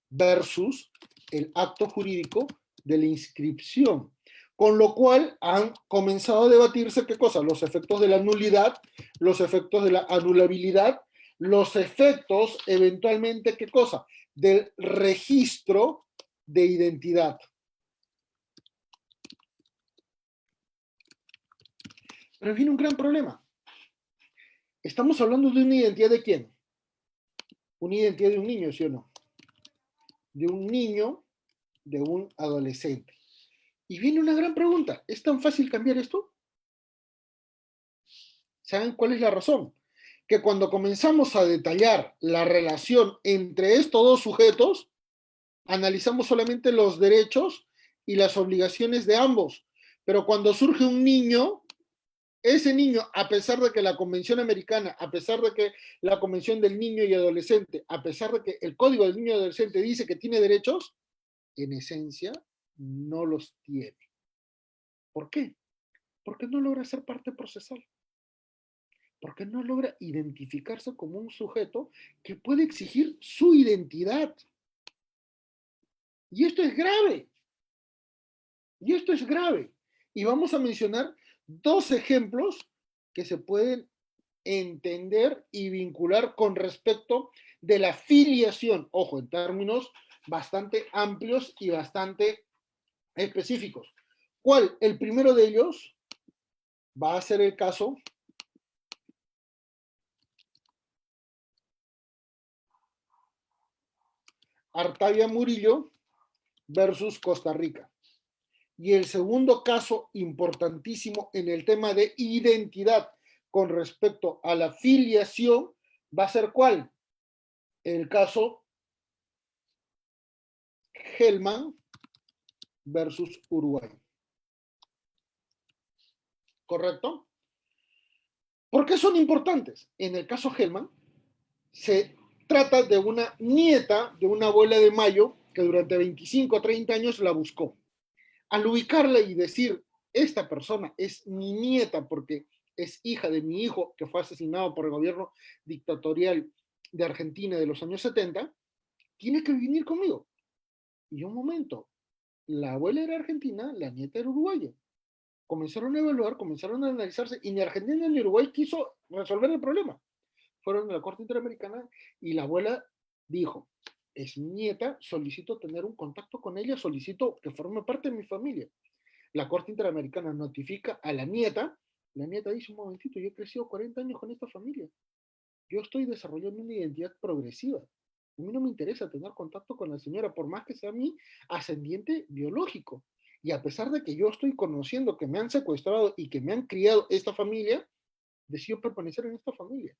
versus el acto jurídico de la inscripción. Con lo cual han comenzado a debatirse, ¿qué cosa? Los efectos de la nulidad, los efectos de la anulabilidad, los efectos, eventualmente, ¿qué cosa? Del registro de identidad. Pero viene un gran problema. Estamos hablando de una identidad de quién? Una identidad de un niño, ¿sí o no? De un niño, de un adolescente. Y viene una gran pregunta. ¿Es tan fácil cambiar esto? ¿Saben cuál es la razón? Que cuando comenzamos a detallar la relación entre estos dos sujetos, analizamos solamente los derechos y las obligaciones de ambos. Pero cuando surge un niño, ese niño, a pesar de que la Convención Americana, a pesar de que la Convención del Niño y Adolescente, a pesar de que el Código del Niño y Adolescente dice que tiene derechos, en esencia no los tiene. ¿Por qué? Porque no logra ser parte procesal. porque no logra identificarse como un sujeto que puede exigir su identidad. Y esto es grave. Y esto es grave. Y vamos a mencionar dos ejemplos que se pueden entender y vincular con respecto de la filiación, ojo, en términos bastante amplios y bastante específicos. ¿Cuál? El primero de ellos va a ser el caso Artavia Murillo versus Costa Rica. Y el segundo caso importantísimo en el tema de identidad con respecto a la filiación va a ser ¿cuál? El caso Hellman versus Uruguay. ¿Correcto? ¿Por qué son importantes? En el caso Hellman se trata de una nieta de una abuela de Mayo que durante 25 o 30 años la buscó. Al ubicarla y decir, esta persona es mi nieta porque es hija de mi hijo que fue asesinado por el gobierno dictatorial de Argentina de los años 70, tiene que venir conmigo. Y un momento, la abuela era argentina, la nieta era uruguaya. Comenzaron a evaluar, comenzaron a analizarse y ni Argentina ni Uruguay quiso resolver el problema. Fueron a la Corte Interamericana y la abuela dijo, es mi nieta, solicito tener un contacto con ella, solicito que forme parte de mi familia. La Corte Interamericana notifica a la nieta dice, un momentito, yo he crecido 40 años con esta familia, yo estoy desarrollando una identidad progresiva, a mí no me interesa tener contacto con la señora, por más que sea mi ascendiente biológico, y a pesar de que yo estoy conociendo que me han secuestrado y que me han criado esta familia, decido permanecer en esta familia.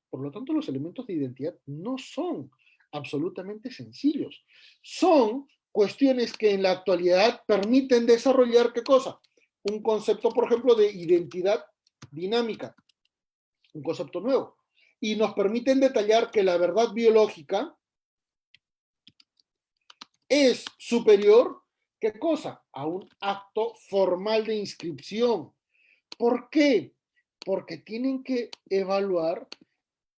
Por lo tanto, los elementos de identidad no son absolutamente sencillos. Son cuestiones que en la actualidad permiten desarrollar, ¿qué cosa? Un concepto, por ejemplo, de identidad dinámica, un concepto nuevo. Y nos permiten detallar que la verdad biológica es superior, ¿qué cosa? A un acto formal de inscripción. ¿Por qué? Porque tienen que evaluar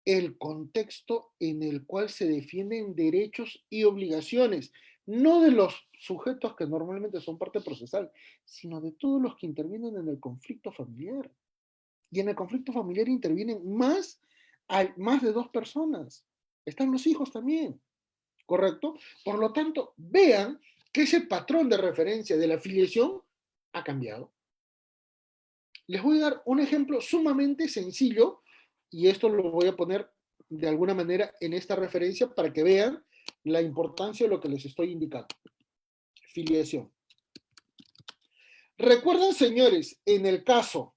el contexto en el cual se defienden derechos y obligaciones, no de los sujetos que normalmente son parte procesal, sino de todos los que intervienen en el conflicto familiar. Y en el conflicto familiar intervienen más de dos personas. Están los hijos también, ¿correcto? Por lo tanto, vean que ese patrón de referencia de la filiación ha cambiado. Les voy a dar un ejemplo sumamente sencillo y esto lo voy a poner de alguna manera en esta referencia para que vean la importancia de lo que les estoy indicando. Filiación. ¿Recuerdan, señores, en el caso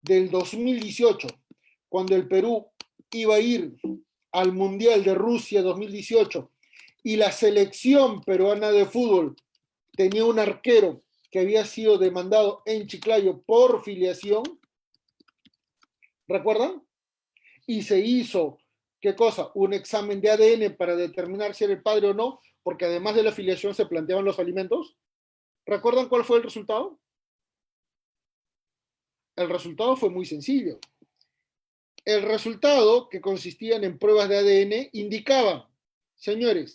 del 2018, cuando el Perú iba a ir al Mundial de Rusia 2018 y la selección peruana de fútbol tenía un arquero que había sido demandado en Chiclayo por filiación? ¿Recuerdan? Y se hizo, ¿qué cosa? Un examen de ADN para determinar si era el padre o no, porque además de la filiación se planteaban los alimentos. ¿Recuerdan cuál fue el resultado? El resultado fue muy sencillo. El resultado, que consistían en pruebas de ADN, indicaba, señores,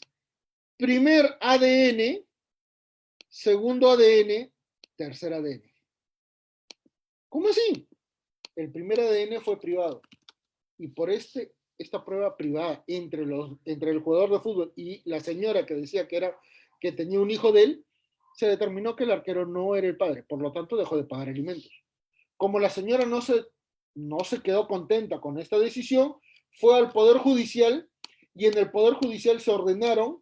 primer ADN, segundo ADN, tercer ADN. ¿Cómo así? El primer ADN fue privado. Y por esta prueba privada entre el jugador de fútbol y la señora que decía que tenía un hijo de él, se determinó que el arquero no era el padre, por lo tanto dejó de pagar alimentos. Como la señora no se quedó contenta con esta decisión, fue al Poder Judicial y en el Poder Judicial se ordenaron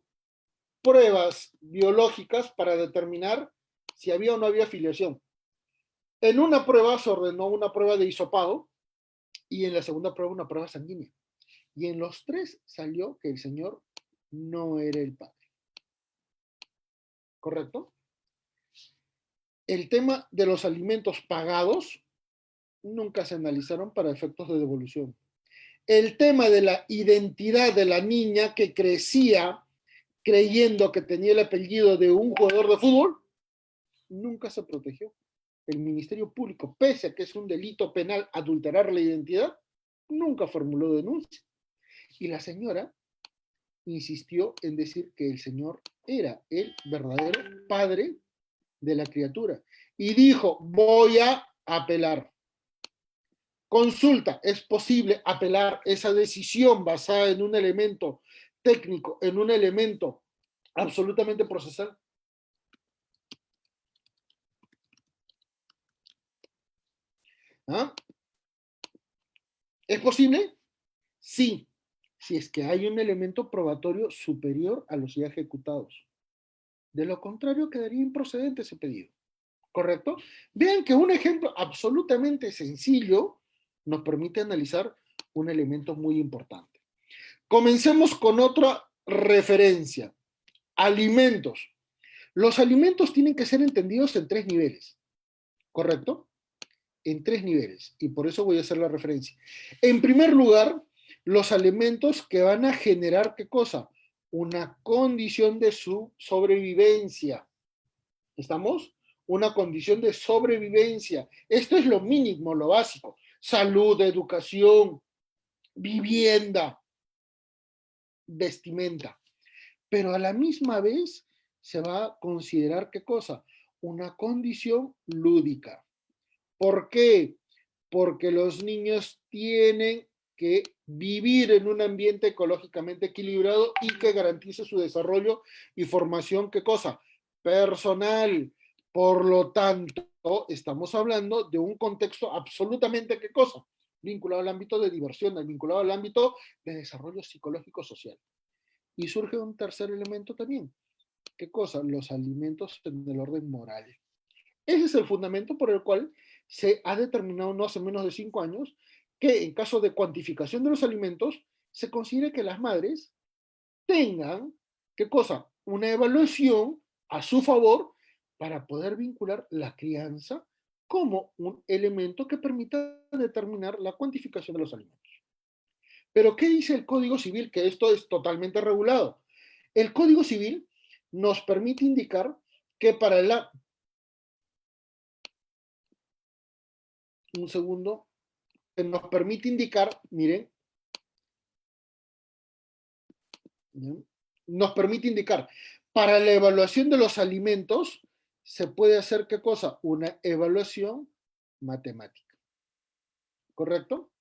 pruebas biológicas para determinar si había o no había filiación. En una prueba se ordenó una prueba de hisopado y en la segunda prueba una prueba sanguínea. Y en los tres salió que el señor no era el padre. ¿Correcto? El tema de los alimentos pagados nunca se analizaron para efectos de devolución. El tema de la identidad de la niña que crecía creyendo que tenía el apellido de un jugador de fútbol, nunca se protegió. El Ministerio Público, pese a que es un delito penal adulterar la identidad, nunca formuló denuncia. Y la señora insistió en decir que el señor era el verdadero padre de la criatura. Y dijo, voy a apelar. Consulta, ¿es posible apelar esa decisión basada en un elemento técnico, en un elemento absolutamente procesal? ¿Ah? ¿Es posible? Sí, si es que hay un elemento probatorio superior a los ya ejecutados. De lo contrario, quedaría improcedente ese pedido. ¿Correcto? Vean que un ejemplo absolutamente sencillo nos permite analizar un elemento muy importante. Comencemos con otra referencia. Alimentos. Los alimentos tienen que ser entendidos en tres niveles. ¿Correcto? En tres niveles. Y por eso voy a hacer la referencia. En primer lugar, los alimentos que van a generar, ¿qué cosa? Una condición de su sobrevivencia. ¿Estamos? Una condición de sobrevivencia. Esto es lo mínimo, lo básico. Salud, educación, vivienda, vestimenta. Pero a la misma vez se va a considerar, ¿qué cosa? Una condición lúdica. ¿Por qué? Porque los niños tienen que vivir en un ambiente ecológicamente equilibrado y que garantice su desarrollo y formación, ¿qué cosa? Personal. Por lo tanto, estamos hablando de un contexto absolutamente, ¿qué cosa? Vinculado al ámbito de diversión, vinculado al ámbito de desarrollo psicológico-social. Y surge un tercer elemento también. ¿Qué cosa? Los alimentos en el orden moral. Ese es el fundamento por el cual se ha determinado no hace menos de 5 años que en caso de cuantificación de los alimentos se considere que las madres tengan, ¿qué cosa? Una evaluación a su favor para poder vincular la crianza como un elemento que permita determinar la cuantificación de los alimentos. Pero ¿qué dice el Código Civil? Que esto es totalmente regulado. El Código Civil nos permite indicar que para la... Un segundo. Que nos permite indicar, miren, nos permite indicar, para la evaluación de los alimentos se puede hacer, ¿qué cosa? Una evaluación matemática. ¿Correcto?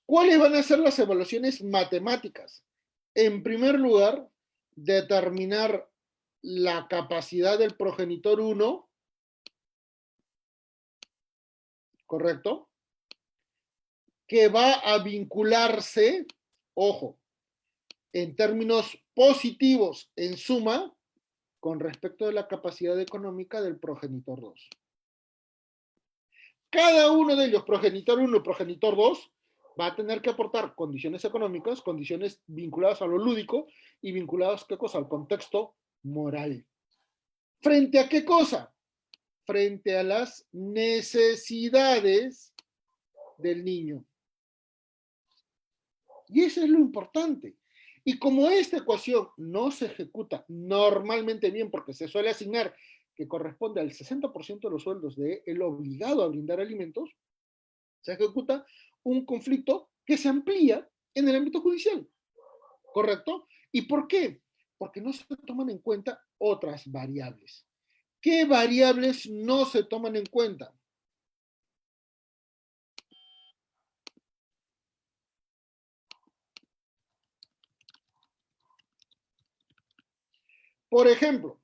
¿Cuáles van a ser las evaluaciones matemáticas? En primer lugar, determinar la capacidad del progenitor 1, ¿correcto? Que va a vincularse, ojo, en términos positivos, en suma, con respecto de la capacidad económica del progenitor 2. Cada uno de ellos, progenitor 1 y progenitor 2, va a tener que aportar condiciones económicas, condiciones vinculadas a lo lúdico y vinculadas, ¿qué cosa? Al contexto moral. ¿Frente a qué cosa? Frente a las necesidades del niño. Y eso es lo importante. Y como esta ecuación no se ejecuta normalmente bien porque se suele asignar que corresponde al 60% de los sueldos del obligado a brindar alimentos, se ejecuta un conflicto que se amplía en el ámbito judicial. ¿Correcto? ¿Y por qué? Porque no se toman en cuenta otras variables. ¿Qué variables no se toman en cuenta? Por ejemplo,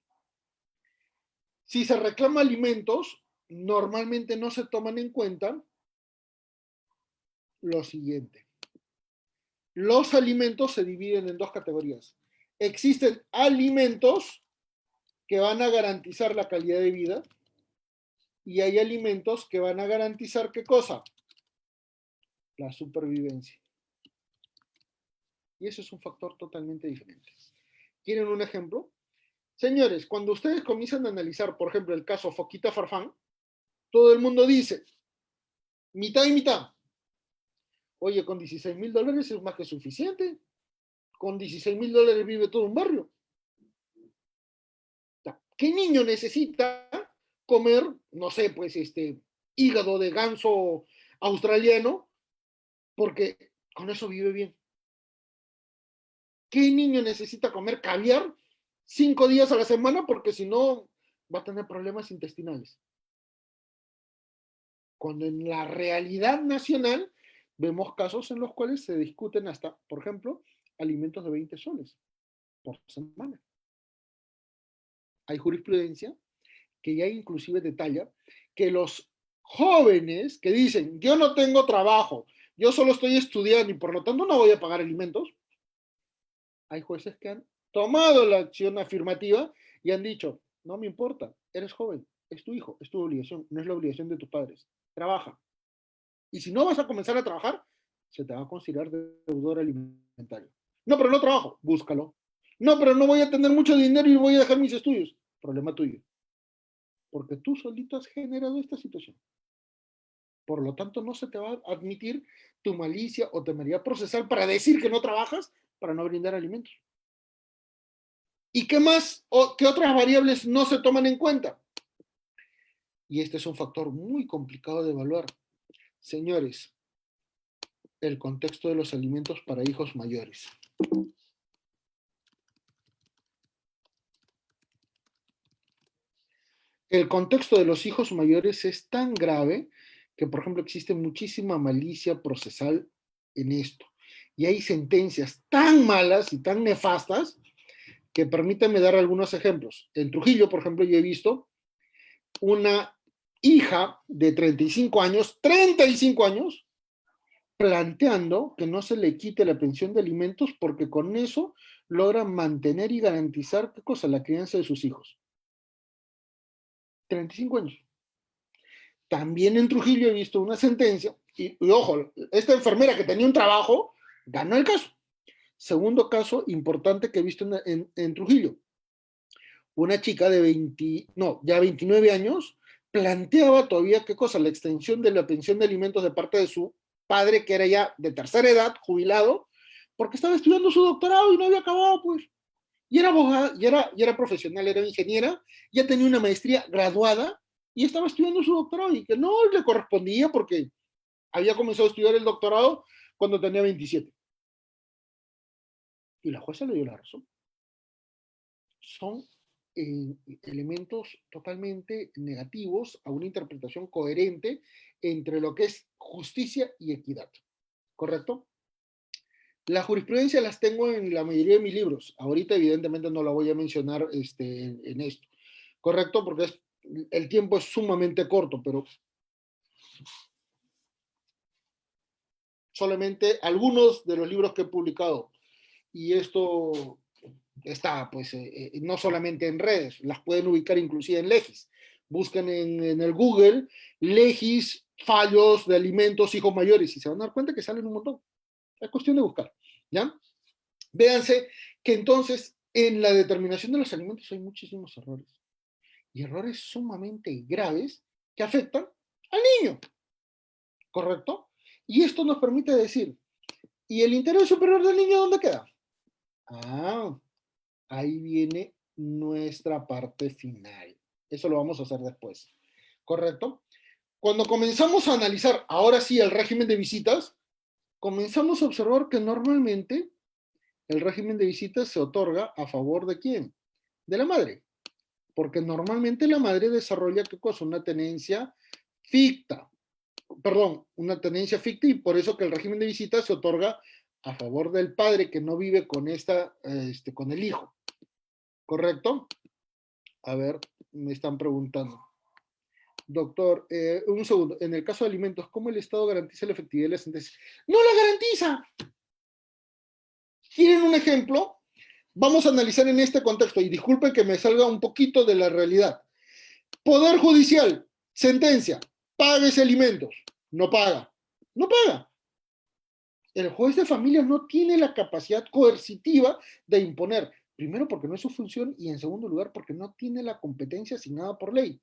si se reclama alimentos, normalmente no se toman en cuenta lo siguiente. Los alimentos se dividen en dos categorías. Existen alimentos que van a garantizar la calidad de vida y hay alimentos que van a garantizar ¿qué cosa? La supervivencia. Y eso es un factor totalmente diferente. ¿Quieren un ejemplo? Señores, cuando ustedes comienzan a analizar, por ejemplo, el caso Foquita Farfán, todo el mundo dice, mitad y mitad. Oye, con $16,000 es más que suficiente. Con $16,000 vive todo un barrio. ¿Qué niño necesita comer, no sé, pues hígado de ganso australiano? Porque con eso vive bien. ¿Qué niño necesita comer caviar 5 días a la semana? Porque si no, va a tener problemas intestinales. Cuando en la realidad nacional vemos casos en los cuales se discuten hasta, por ejemplo, alimentos de 20 soles por semana. Hay jurisprudencia que ya inclusive detalla que los jóvenes que dicen, yo no tengo trabajo, yo solo estoy estudiando y por lo tanto no voy a pagar alimentos, hay jueces que han tomado la acción afirmativa y han dicho, no me importa, eres joven, es tu hijo, es tu obligación, no es la obligación de tus padres, trabaja. Y si no vas a comenzar a trabajar, se te va a considerar deudor alimentario. No, pero no trabajo, búscalo. No, pero no voy a tener mucho dinero y voy a dejar mis estudios. Problema tuyo. Porque tú solito has generado esta situación. Por lo tanto, no se te va a admitir tu malicia o temeridad procesal para decir que no trabajas para no brindar alimentos. ¿Y qué más o qué otras variables no se toman en cuenta? Y este es un factor muy complicado de evaluar. Señores, el contexto de los alimentos para hijos mayores. El contexto de los hijos mayores es tan grave que, por ejemplo, existe muchísima malicia procesal en esto. Y hay sentencias tan malas y tan nefastas que permítanme dar algunos ejemplos. En Trujillo, por ejemplo, yo he visto una hija de 35 años, planteando que no se le quite la pensión de alimentos porque con eso logran mantener y garantizar, ¿qué cosa? La crianza de sus hijos. 35 años. También en Trujillo he visto una sentencia, y ojo, esta enfermera que tenía un trabajo ganó el caso. Segundo caso importante que he visto en Trujillo, una chica de 20, no, ya 29 años, planteaba todavía, ¿qué cosa? La extensión de la pensión de alimentos de parte de su padre, que era ya de tercera edad, jubilado, porque estaba estudiando su doctorado y no había acabado, pues. Y era abogada, y era profesional, era ingeniera, ya tenía una maestría graduada y estaba estudiando su doctorado y que no le correspondía porque había comenzado a estudiar el doctorado cuando tenía 27. Y la jueza le dio la razón. Son elementos totalmente negativos a una interpretación coherente entre lo que es justicia y equidad. ¿Correcto? La jurisprudencia las tengo en la mayoría de mis libros. Ahorita, evidentemente, no la voy a mencionar en esto. ¿Correcto? Porque el tiempo es sumamente corto, pero solamente algunos de los libros que he publicado. Y esto está, pues, no solamente en redes, las pueden ubicar inclusive en Legis. Buscan en el Google Legis, fallos de alimentos, hijos mayores, y se van a dar cuenta que salen un montón. Es cuestión de buscar, ¿ya? Véanse que entonces en la determinación de los alimentos hay muchísimos errores. Y errores sumamente graves que afectan al niño, ¿correcto? Y esto nos permite decir, ¿y el interés superior del niño dónde queda? Ah, ahí viene nuestra parte final. Eso lo vamos a hacer después. ¿Correcto? Cuando comenzamos a analizar, ahora sí, el régimen de visitas, comenzamos a observar que normalmente el régimen de visitas se otorga a favor de quién? De la madre. Porque normalmente la madre desarrolla, ¿qué cosa? Una tenencia ficta. Perdón, una tenencia ficta y por eso que el régimen de visitas se otorga a favor del padre que no vive con con el hijo. ¿Correcto? A ver, me están preguntando. Doctor, un segundo. En el caso de alimentos, ¿cómo el Estado garantiza la efectividad de la sentencia? ¡No la garantiza! ¿Quieren un ejemplo? Vamos a analizar en este contexto, y disculpen que me salga un poquito de la realidad. Poder Judicial, sentencia, páguese alimentos. No paga. No paga. El juez de familia no tiene la capacidad coercitiva de imponer. Primero, porque no es su función, y en segundo lugar, porque no tiene la competencia asignada por ley.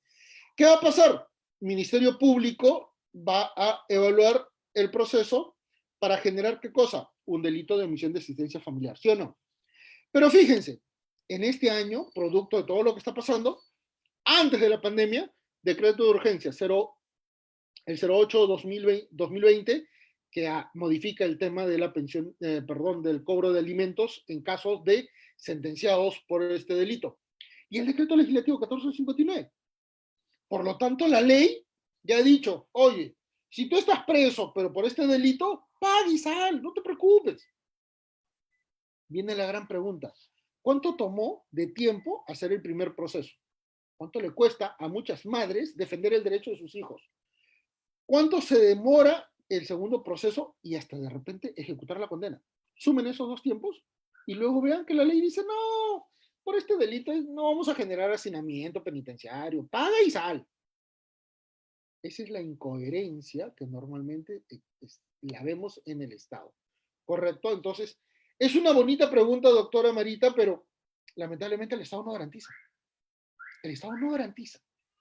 ¿Qué va a pasar? Ministerio Público va a evaluar el proceso para generar ¿qué cosa? Un delito de omisión de asistencia familiar, ¿sí o no? Pero fíjense, en este año, producto de todo lo que está pasando, antes de la pandemia, decreto de urgencia el 08-2020, que modifica el tema de la pensión, perdón, del cobro de alimentos en casos de sentenciados por este delito. Y el decreto legislativo 1459. Por lo tanto, la ley ya ha dicho, oye, si tú estás preso, pero por este delito, paga y sal, no te preocupes. Viene la gran pregunta. ¿Cuánto tomó de tiempo hacer el primer proceso? ¿Cuánto le cuesta a muchas madres defender el derecho de sus hijos? ¿Cuánto se demora el segundo proceso y hasta de repente ejecutar la condena? Sumen esos dos tiempos y luego vean que la ley dice, no, por este delito no vamos a generar hacinamiento penitenciario, paga y sal. Esa es la incoherencia que normalmente la vemos en el Estado. ¿Correcto? Entonces, es una bonita pregunta, doctora Marita, pero lamentablemente el Estado no garantiza. El Estado no garantiza.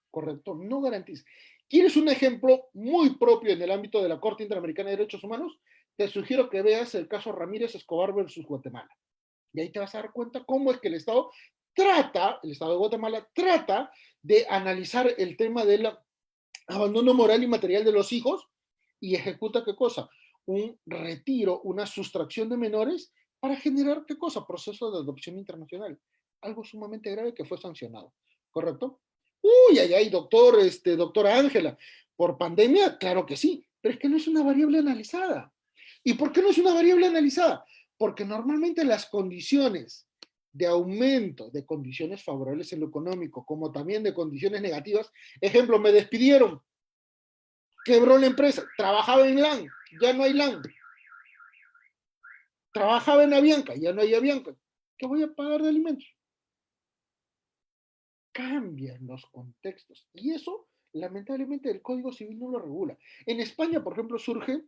¿Correcto? No garantiza. ¿Quieres un ejemplo muy propio en el ámbito de la Corte Interamericana de Derechos Humanos? Te sugiero que veas el caso Ramírez Escobar versus Guatemala. Y ahí te vas a dar cuenta cómo es que el Estado de Guatemala trata de analizar el tema del abandono moral y material de los hijos y ejecuta qué cosa? Un retiro, una sustracción de menores para generar qué cosa? Proceso de adopción internacional. Algo sumamente grave que fue sancionado. ¿Correcto? Uy, ay, ay, doctora Ángela, ¿por pandemia? Claro que sí, pero es que no es una variable analizada. ¿Y por qué no es una variable analizada? Porque normalmente las condiciones de aumento de condiciones favorables en lo económico, como también de condiciones negativas, ejemplo, me despidieron, quebró la empresa, trabajaba en LAN, ya no hay LAN, trabajaba en Avianca, ya no hay Avianca, ¿qué voy a pagar de alimentos? Cambian los contextos y eso lamentablemente el Código Civil no lo regula. En España, por ejemplo, surge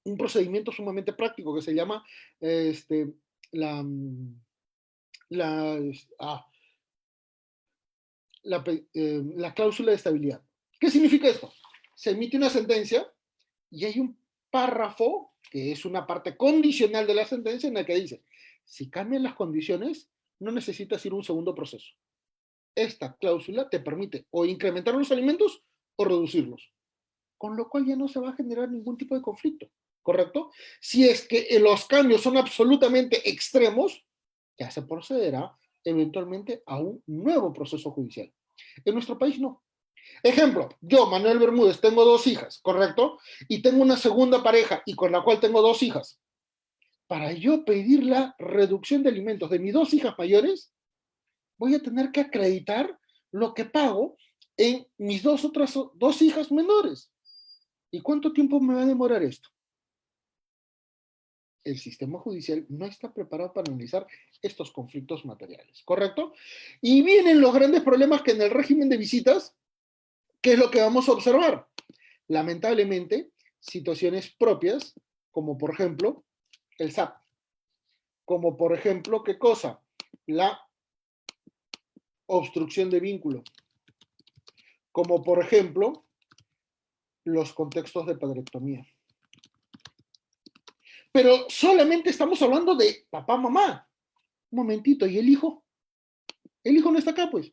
un procedimiento sumamente práctico que se llama la, la, ah, la cláusula de estabilidad. ¿Qué significa esto? Se emite una sentencia y hay un párrafo que es una parte condicional de la sentencia en la que dice, si cambian las condiciones, no necesitas ir a un segundo proceso. Esta cláusula te permite o incrementar los alimentos o reducirlos, con lo cual ya no se va a generar ningún tipo de conflicto, ¿correcto? Si es que los cambios son absolutamente extremos, ya se procederá eventualmente a un nuevo proceso judicial. En nuestro país no. Ejemplo, yo, Manuel Bermúdez, tengo dos hijas, ¿correcto? Y tengo una segunda pareja y con la cual tengo dos hijas. Para yo pedir la reducción de alimentos de mis dos hijas mayores, voy a tener que acreditar lo que pago en mis otras dos hijas menores. ¿Y cuánto tiempo me va a demorar esto? El sistema judicial no está preparado para analizar estos conflictos materiales, ¿correcto? Y vienen los grandes problemas que en el régimen de visitas, ¿qué es lo que vamos a observar? Lamentablemente, situaciones propias, como por ejemplo el SAP, como por ejemplo, ¿qué cosa? La obstrucción de vínculo, como por ejemplo los contextos de padrectomía. Pero solamente estamos hablando de papá, mamá. Un momentito, ¿y el hijo? El hijo no está acá, pues.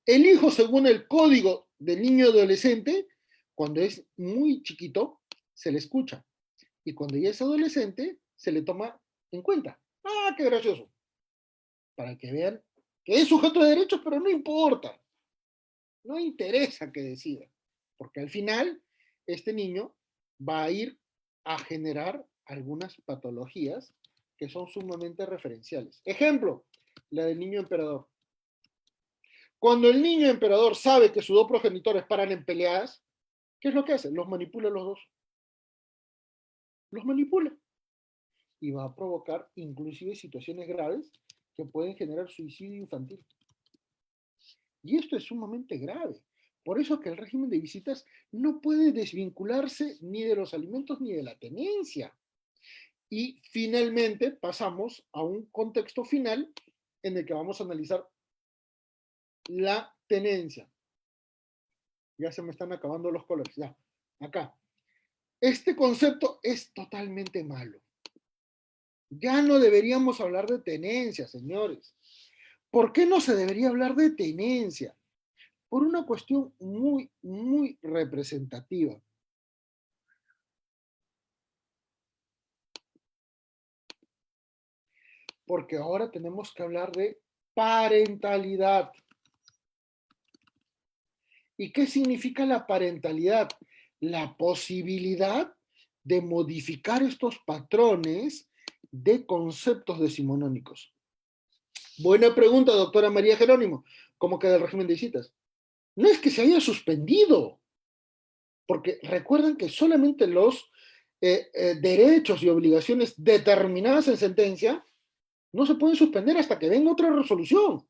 El hijo, según el código del niño adolescente, cuando es muy chiquito, se le escucha. Y cuando ya es adolescente, se le toma en cuenta. Ah, qué gracioso. Para que vean que es sujeto de derechos, pero no importa. No interesa que decida. Porque al final, este niño va a ir a generar algunas patologías que son sumamente referenciales. Ejemplo, la del niño emperador. Cuando el niño emperador sabe que sus dos progenitores paran en peleadas, ¿qué es lo que hace? Los manipula los dos. Los manipula. Y va a provocar inclusive situaciones graves que pueden generar suicidio infantil. Y esto es sumamente grave. Por eso que el régimen de visitas no puede desvincularse ni de los alimentos ni de la tenencia. Y finalmente pasamos a un contexto final en el que vamos a analizar la tenencia. Ya se me están acabando los colores. Ya, acá. Este concepto es totalmente malo. Ya no deberíamos hablar de tenencia, señores. ¿Por qué no se debería hablar de tenencia? Por una cuestión muy, muy representativa. porque ahora tenemos que hablar de parentalidad. ¿Y qué significa la parentalidad? La posibilidad de modificar estos patrones de conceptos decimonónicos. Buena pregunta, doctora María Jerónimo. ¿Cómo queda el régimen de visitas? No es que se haya suspendido, porque recuerden que solamente los derechos y obligaciones determinadas en sentencia no se pueden suspender hasta que venga otra resolución.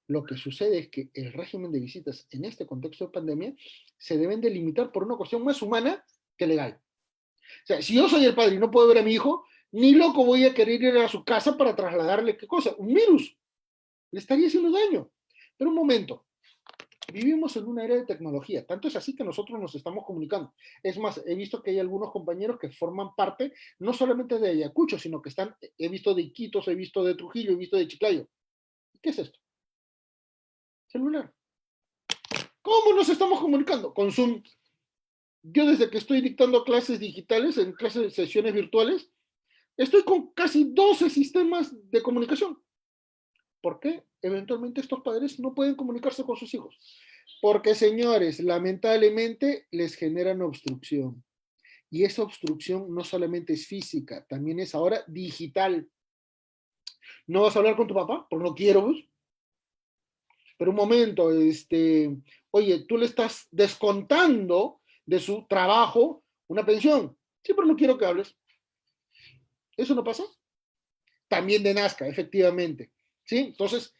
Lo que sucede es que el régimen de visitas en este contexto de pandemia se deben delimitar por una cuestión más humana que legal. O sea, si yo soy el padre y no puedo ver a mi hijo, ni loco voy a querer ir a su casa para trasladarle qué cosa, un virus. Le estaría haciendo daño. Pero un momento, vivimos en una era de tecnología, tanto es así que nosotros nos estamos comunicando. Es más, he visto que hay algunos compañeros que forman parte no solamente de Ayacucho, sino que están, he visto de Iquitos, he visto de Trujillo, he visto de Chiclayo. ¿Qué es esto? Celular. ¿Cómo nos estamos comunicando? Con Zoom. Yo desde que estoy dictando clases digitales, en clases de sesiones virtuales, estoy con casi 12 sistemas de comunicación. ¿Por qué? Eventualmente estos padres no pueden comunicarse con sus hijos. Porque, señores, lamentablemente les generan obstrucción. Y esa obstrucción no solamente es física, también es ahora digital. ¿No vas a hablar con tu papá? Porque no quiero, pues. Pero un momento, oye, tú le estás descontando de su trabajo una pensión. Sí, pero no quiero que hables. ¿Eso no pasa? También de Nazca, efectivamente. ¿Sí? Entonces,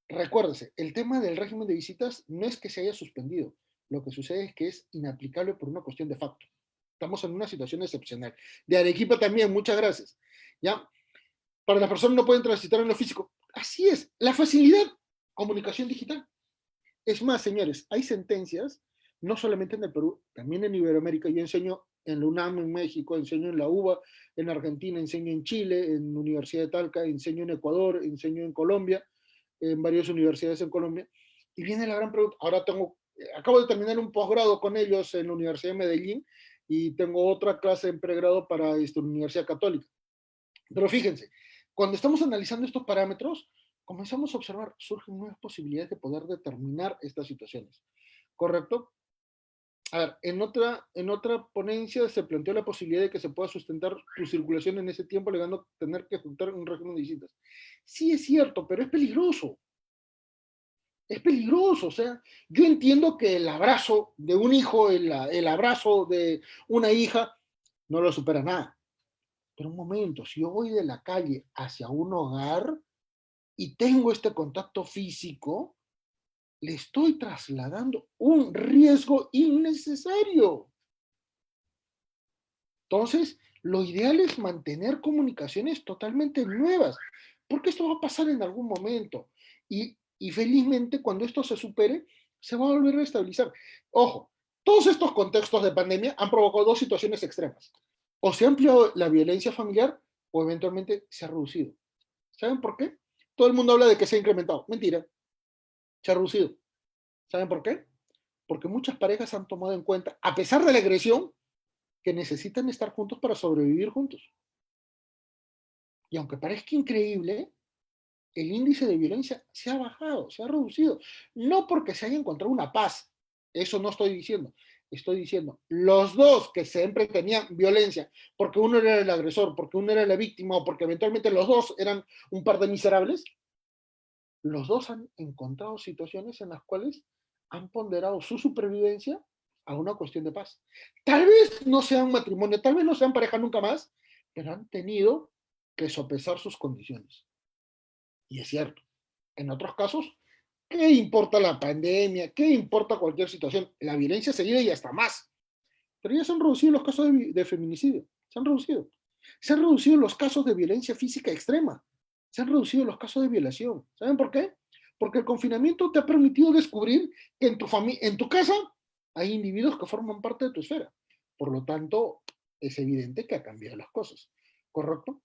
recuérdese, el tema del régimen de visitas no es que se haya suspendido. Lo que sucede es que es inaplicable por una cuestión de facto. Estamos en una situación excepcional. De Arequipa también, muchas gracias. ¿Ya? Para las personas no pueden transitar en lo físico. Así es, la facilidad, comunicación digital. Es más, señores, hay sentencias, no solamente en el Perú, también en Iberoamérica. Yo enseño en la UNAM en México, enseño en la UBA en Argentina, enseño en Chile, en la Universidad de Talca, enseño en Ecuador, enseño en Colombia, en varias universidades en Colombia. Y viene la gran pregunta, ahora acabo de terminar un posgrado con ellos en la Universidad de Medellín y tengo otra clase en pregrado para la Universidad Católica. Pero fíjense, cuando estamos analizando estos parámetros, comenzamos a observar, surgen nuevas posibilidades de poder determinar estas situaciones. ¿Correcto? A ver, en otra ponencia se planteó la posibilidad de que se pueda sustentar tu circulación en ese tiempo, alegando tener que ejecutar un régimen de visitas. Sí es cierto, pero es peligroso. Es peligroso, o sea, yo entiendo que el abrazo de un hijo, el abrazo de una hija, no lo supera nada. Pero un momento, si yo voy de la calle hacia un hogar y tengo este contacto físico, le estoy trasladando un riesgo innecesario. Entonces, lo ideal es mantener comunicaciones totalmente nuevas, porque esto va a pasar en algún momento. Y felizmente, cuando esto se supere, se va a volver a estabilizar. Ojo, todos estos contextos de pandemia han provocado dos situaciones extremas. O se ha ampliado la violencia familiar o eventualmente se ha reducido. ¿Saben por qué? Todo el mundo habla de que se ha incrementado. Mentira, se ha reducido. ¿Saben por qué? Porque muchas parejas han tomado en cuenta, a pesar de la agresión, que necesitan estar juntos para sobrevivir juntos. Y aunque parezca increíble, el índice de violencia se ha bajado, se ha reducido. No porque se haya encontrado una paz, eso no estoy diciendo. Estoy diciendo, los dos que siempre tenían violencia, porque uno era el agresor, porque uno era la víctima, o porque eventualmente los dos eran un par de miserables, los dos han encontrado situaciones en las cuales han ponderado su supervivencia a una cuestión de paz. Tal vez no sean matrimonio, tal vez no sean pareja nunca más, pero han tenido que sopesar sus condiciones. Y es cierto, en otros casos, ¿qué importa la pandemia? ¿Qué importa cualquier situación? La violencia seguida y hasta más. Pero ya se han reducido los casos de feminicidio, se han reducido. Se han reducido los casos de violencia física extrema, se han reducido los casos de violación. ¿Saben por qué? Porque el confinamiento te ha permitido descubrir que en tu casa hay individuos que forman parte de tu esfera. Por lo tanto, es evidente que ha cambiado las cosas. ¿Correcto?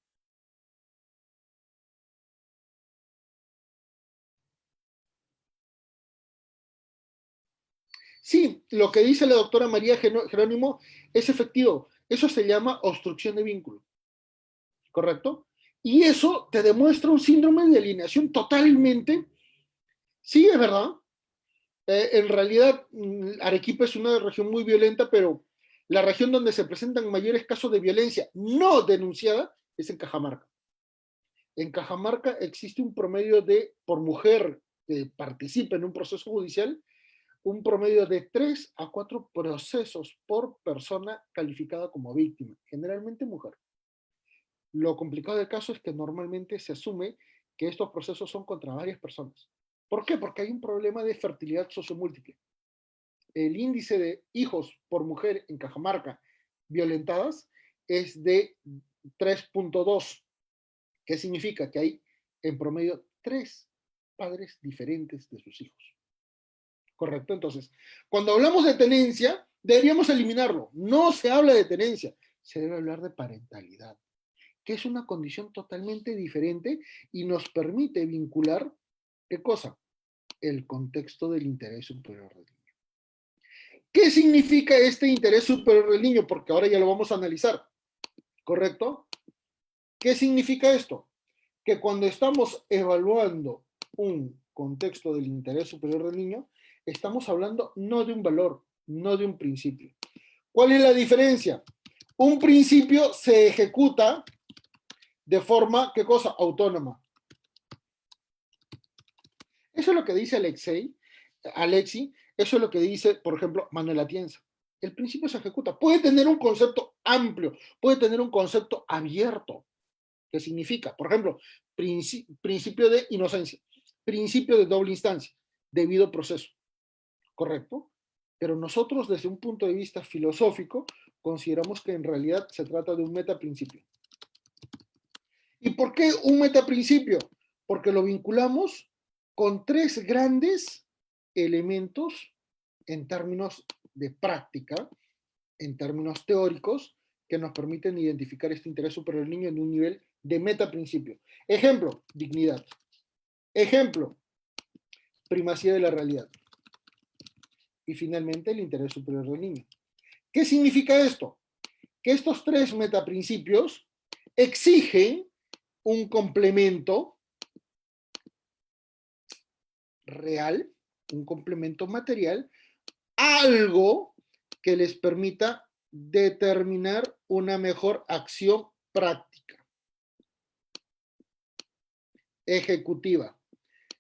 Sí, lo que dice la doctora María Jerónimo es efectivo. Eso se llama obstrucción de vínculo. ¿Correcto? Y eso te demuestra un síndrome de alienación totalmente. Sí, es verdad. En realidad, Arequipa es una región muy violenta, pero la región donde se presentan mayores casos de violencia no denunciada es en Cajamarca. En Cajamarca existe un promedio de, por mujer que participa en un proceso judicial, un promedio de 3 a 4 procesos por persona calificada como víctima, generalmente mujer. Lo complicado del caso es que normalmente se asume que estos procesos son contra varias personas. ¿Por qué? Porque hay un problema de fertilidad sociomúltiple. El índice de hijos por mujer en Cajamarca violentadas es de 3.2. ¿Qué significa? Que hay en promedio 3 padres diferentes de sus hijos. ¿Correcto? Entonces, cuando hablamos de tenencia, deberíamos eliminarlo. No se habla de tenencia, se debe hablar de parentalidad, que es una condición totalmente diferente y nos permite vincular, ¿qué cosa? El contexto del interés superior del niño. ¿Qué significa este interés superior del niño? Porque ahora ya lo vamos a analizar, ¿correcto? ¿Qué significa esto? Que cuando estamos evaluando un contexto del interés superior del niño, estamos hablando no de un valor, no de un principio. ¿Cuál es la diferencia? Un principio se ejecuta de forma, ¿qué cosa? Autónoma. Eso es lo que dice Alexi, eso es lo que dice, por ejemplo, Manuel Atienza. El principio se ejecuta. Puede tener un concepto amplio, puede tener un concepto abierto. ¿Qué significa? Por ejemplo, principio de inocencia, principio de doble instancia, debido proceso. ¿Correcto? Pero nosotros, desde un punto de vista filosófico, consideramos que en realidad se trata de un metaprincipio. ¿Y por qué un metaprincipio? Porque lo vinculamos con 3 grandes elementos en términos de práctica, en términos teóricos, que nos permiten identificar este interés superior del niño en un nivel de metaprincipio. Ejemplo, dignidad. Ejemplo, primacía de la realidad. Y finalmente, el interés superior del niño. ¿Qué significa esto? Que estos 3 metaprincipios exigen un complemento real, un complemento material, algo que les permita determinar una mejor acción práctica, ejecutiva,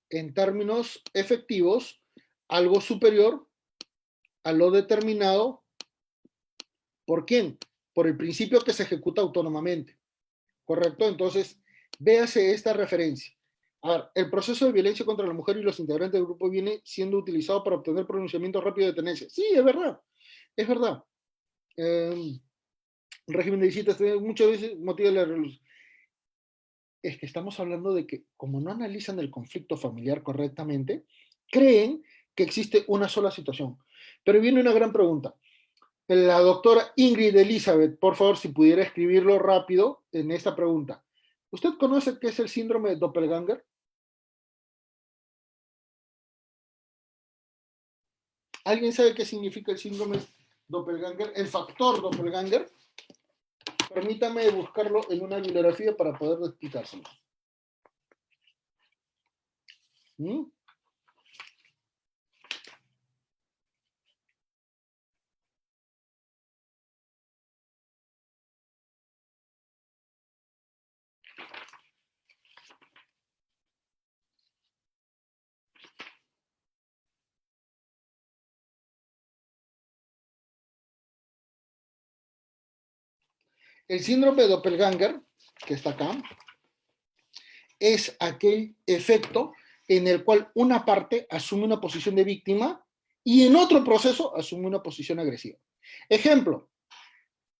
en términos efectivos, algo superior a lo determinado por quién, por el principio que se ejecuta autónomamente, ¿correcto? Entonces, véase esta referencia. A ver, el proceso de violencia contra la mujer y los integrantes del grupo viene siendo utilizado para obtener pronunciamiento rápido de tenencia. Sí, es verdad, es verdad. El régimen de visitas muchas veces motiva la resolución. Es que estamos hablando de que, como no analizan el conflicto familiar correctamente, creen que existe una sola situación. Pero viene una gran pregunta. La doctora Ingrid Elizabeth, por favor, si pudiera escribirlo rápido en esta pregunta. ¿Usted conoce qué es el síndrome de Doppelganger? ¿Alguien sabe qué significa el síndrome Doppelganger? El factor Doppelganger. Permítame buscarlo en una bibliografía para poder explicárselo. ¿Mm? El síndrome de Doppelganger, que está acá, es aquel efecto en el cual una parte asume una posición de víctima y en otro proceso asume una posición agresiva. Ejemplo,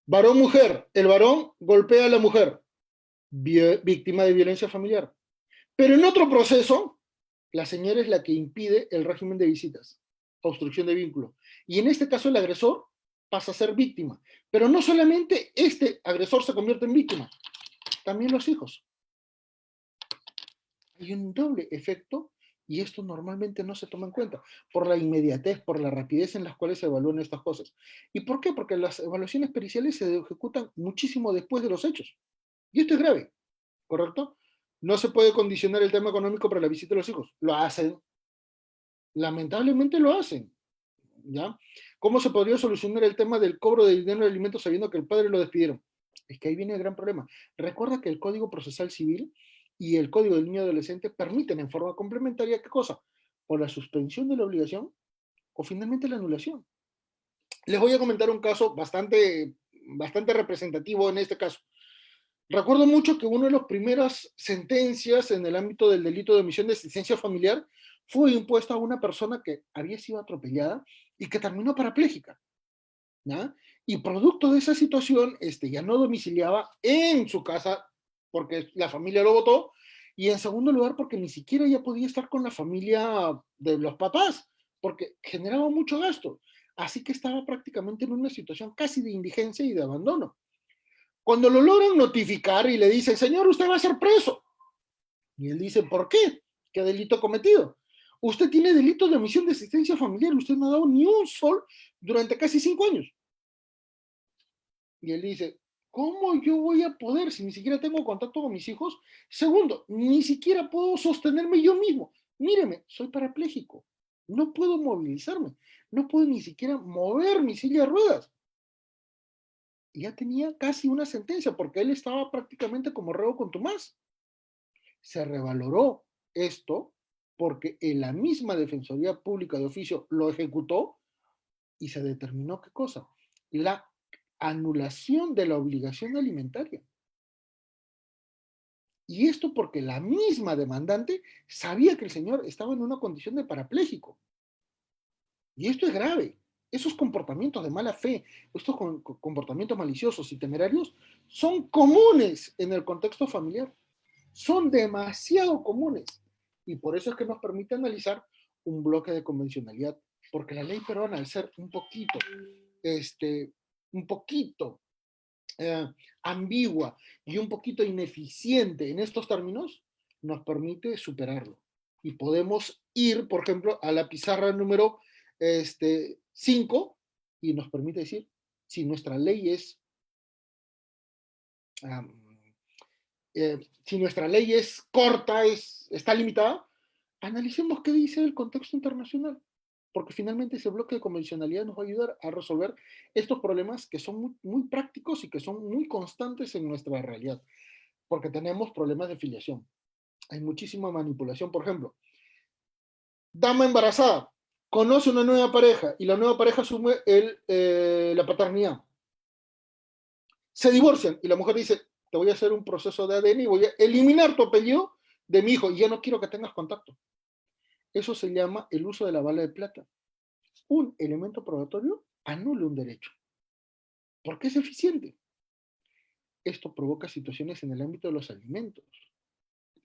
varón-mujer. El varón golpea a la mujer, víctima de violencia familiar. Pero en otro proceso, la señora es la que impide el régimen de visitas, obstrucción de vínculo. Y en este caso el agresor pasa a ser víctima. Pero no solamente este agresor se convierte en víctima, también los hijos. Hay un doble efecto y esto normalmente no se toma en cuenta por la inmediatez, por la rapidez en las cuales se evalúan estas cosas. ¿Y por qué? Porque las evaluaciones periciales se ejecutan muchísimo después de los hechos. Y esto es grave, ¿correcto? No se puede condicionar el tema económico para la visita de los hijos. Lo hacen, lamentablemente lo hacen, ¿ya? ¿Cómo se podría solucionar el tema del cobro de dinero de alimentos sabiendo que el padre lo despidieron? Es que ahí viene el gran problema. Recuerda que el Código Procesal Civil y el Código del Niño Adolescente permiten en forma complementaria, ¿qué cosa? O la suspensión de la obligación o finalmente la anulación. Les voy a comentar un caso bastante representativo en este caso. Recuerdo mucho que una de las primeras sentencias en el ámbito del delito de omisión de asistencia familiar fue impuesta a una persona que había sido atropellada y que terminó parapléjica, ¿ya? Y producto de esa situación, ya no domiciliaba en su casa porque la familia lo votó, y en segundo lugar porque ni siquiera ya podía estar con la familia de los papás, porque generaba mucho gasto. Así que estaba prácticamente en una situación casi de indigencia y de abandono. Cuando lo logran notificar y le dicen, señor, usted va a ser preso. Y él dice, ¿por qué? ¿Qué delito ha cometido? Usted tiene delito de omisión de asistencia familiar, usted no ha dado ni un sol durante casi 5 años. Y él dice, ¿cómo yo voy a poder si ni siquiera tengo contacto con mis hijos? Segundo, ni siquiera puedo sostenerme yo mismo. Míreme, soy parapléjico, no puedo movilizarme, no puedo ni siquiera mover mi silla de ruedas. Y ya tenía casi una sentencia porque él estaba prácticamente como reo contumaz. Se revaloró esto porque en la misma Defensoría Pública de Oficio lo ejecutó y se determinó qué cosa, la anulación de la obligación alimentaria. Y esto porque la misma demandante sabía que el señor estaba en una condición de parapléjico. Y esto es grave. Esos comportamientos de mala fe, estos comportamientos maliciosos y temerarios son comunes en el contexto familiar. Son demasiado comunes. Y por eso es que nos permite analizar un bloque de convencionalidad. Porque la ley peruana, al ser un poquito eh, ambigua y un poquito ineficiente en estos términos, nos permite superarlo. Y podemos ir, por ejemplo, a la pizarra número 5 y nos permite decir si nuestra ley es, si nuestra ley es corta, está limitada, analicemos qué dice el contexto internacional, porque finalmente ese bloque de convencionalidad nos va a ayudar a resolver estos problemas que son muy, muy prácticos y que son muy constantes en nuestra realidad, porque tenemos problemas de filiación. Hay muchísima manipulación, por ejemplo. Dama embarazada, conoce una nueva pareja y la nueva pareja asume la paternidad. Se divorcian y la mujer dice, te voy a hacer un proceso de ADN y voy a eliminar tu apellido de mi hijo y ya no quiero que tengas contacto. Eso se llama el uso de la bala de plata. Un elemento probatorio anula un derecho. ¿Por qué es eficiente? Esto provoca situaciones en el ámbito de los alimentos.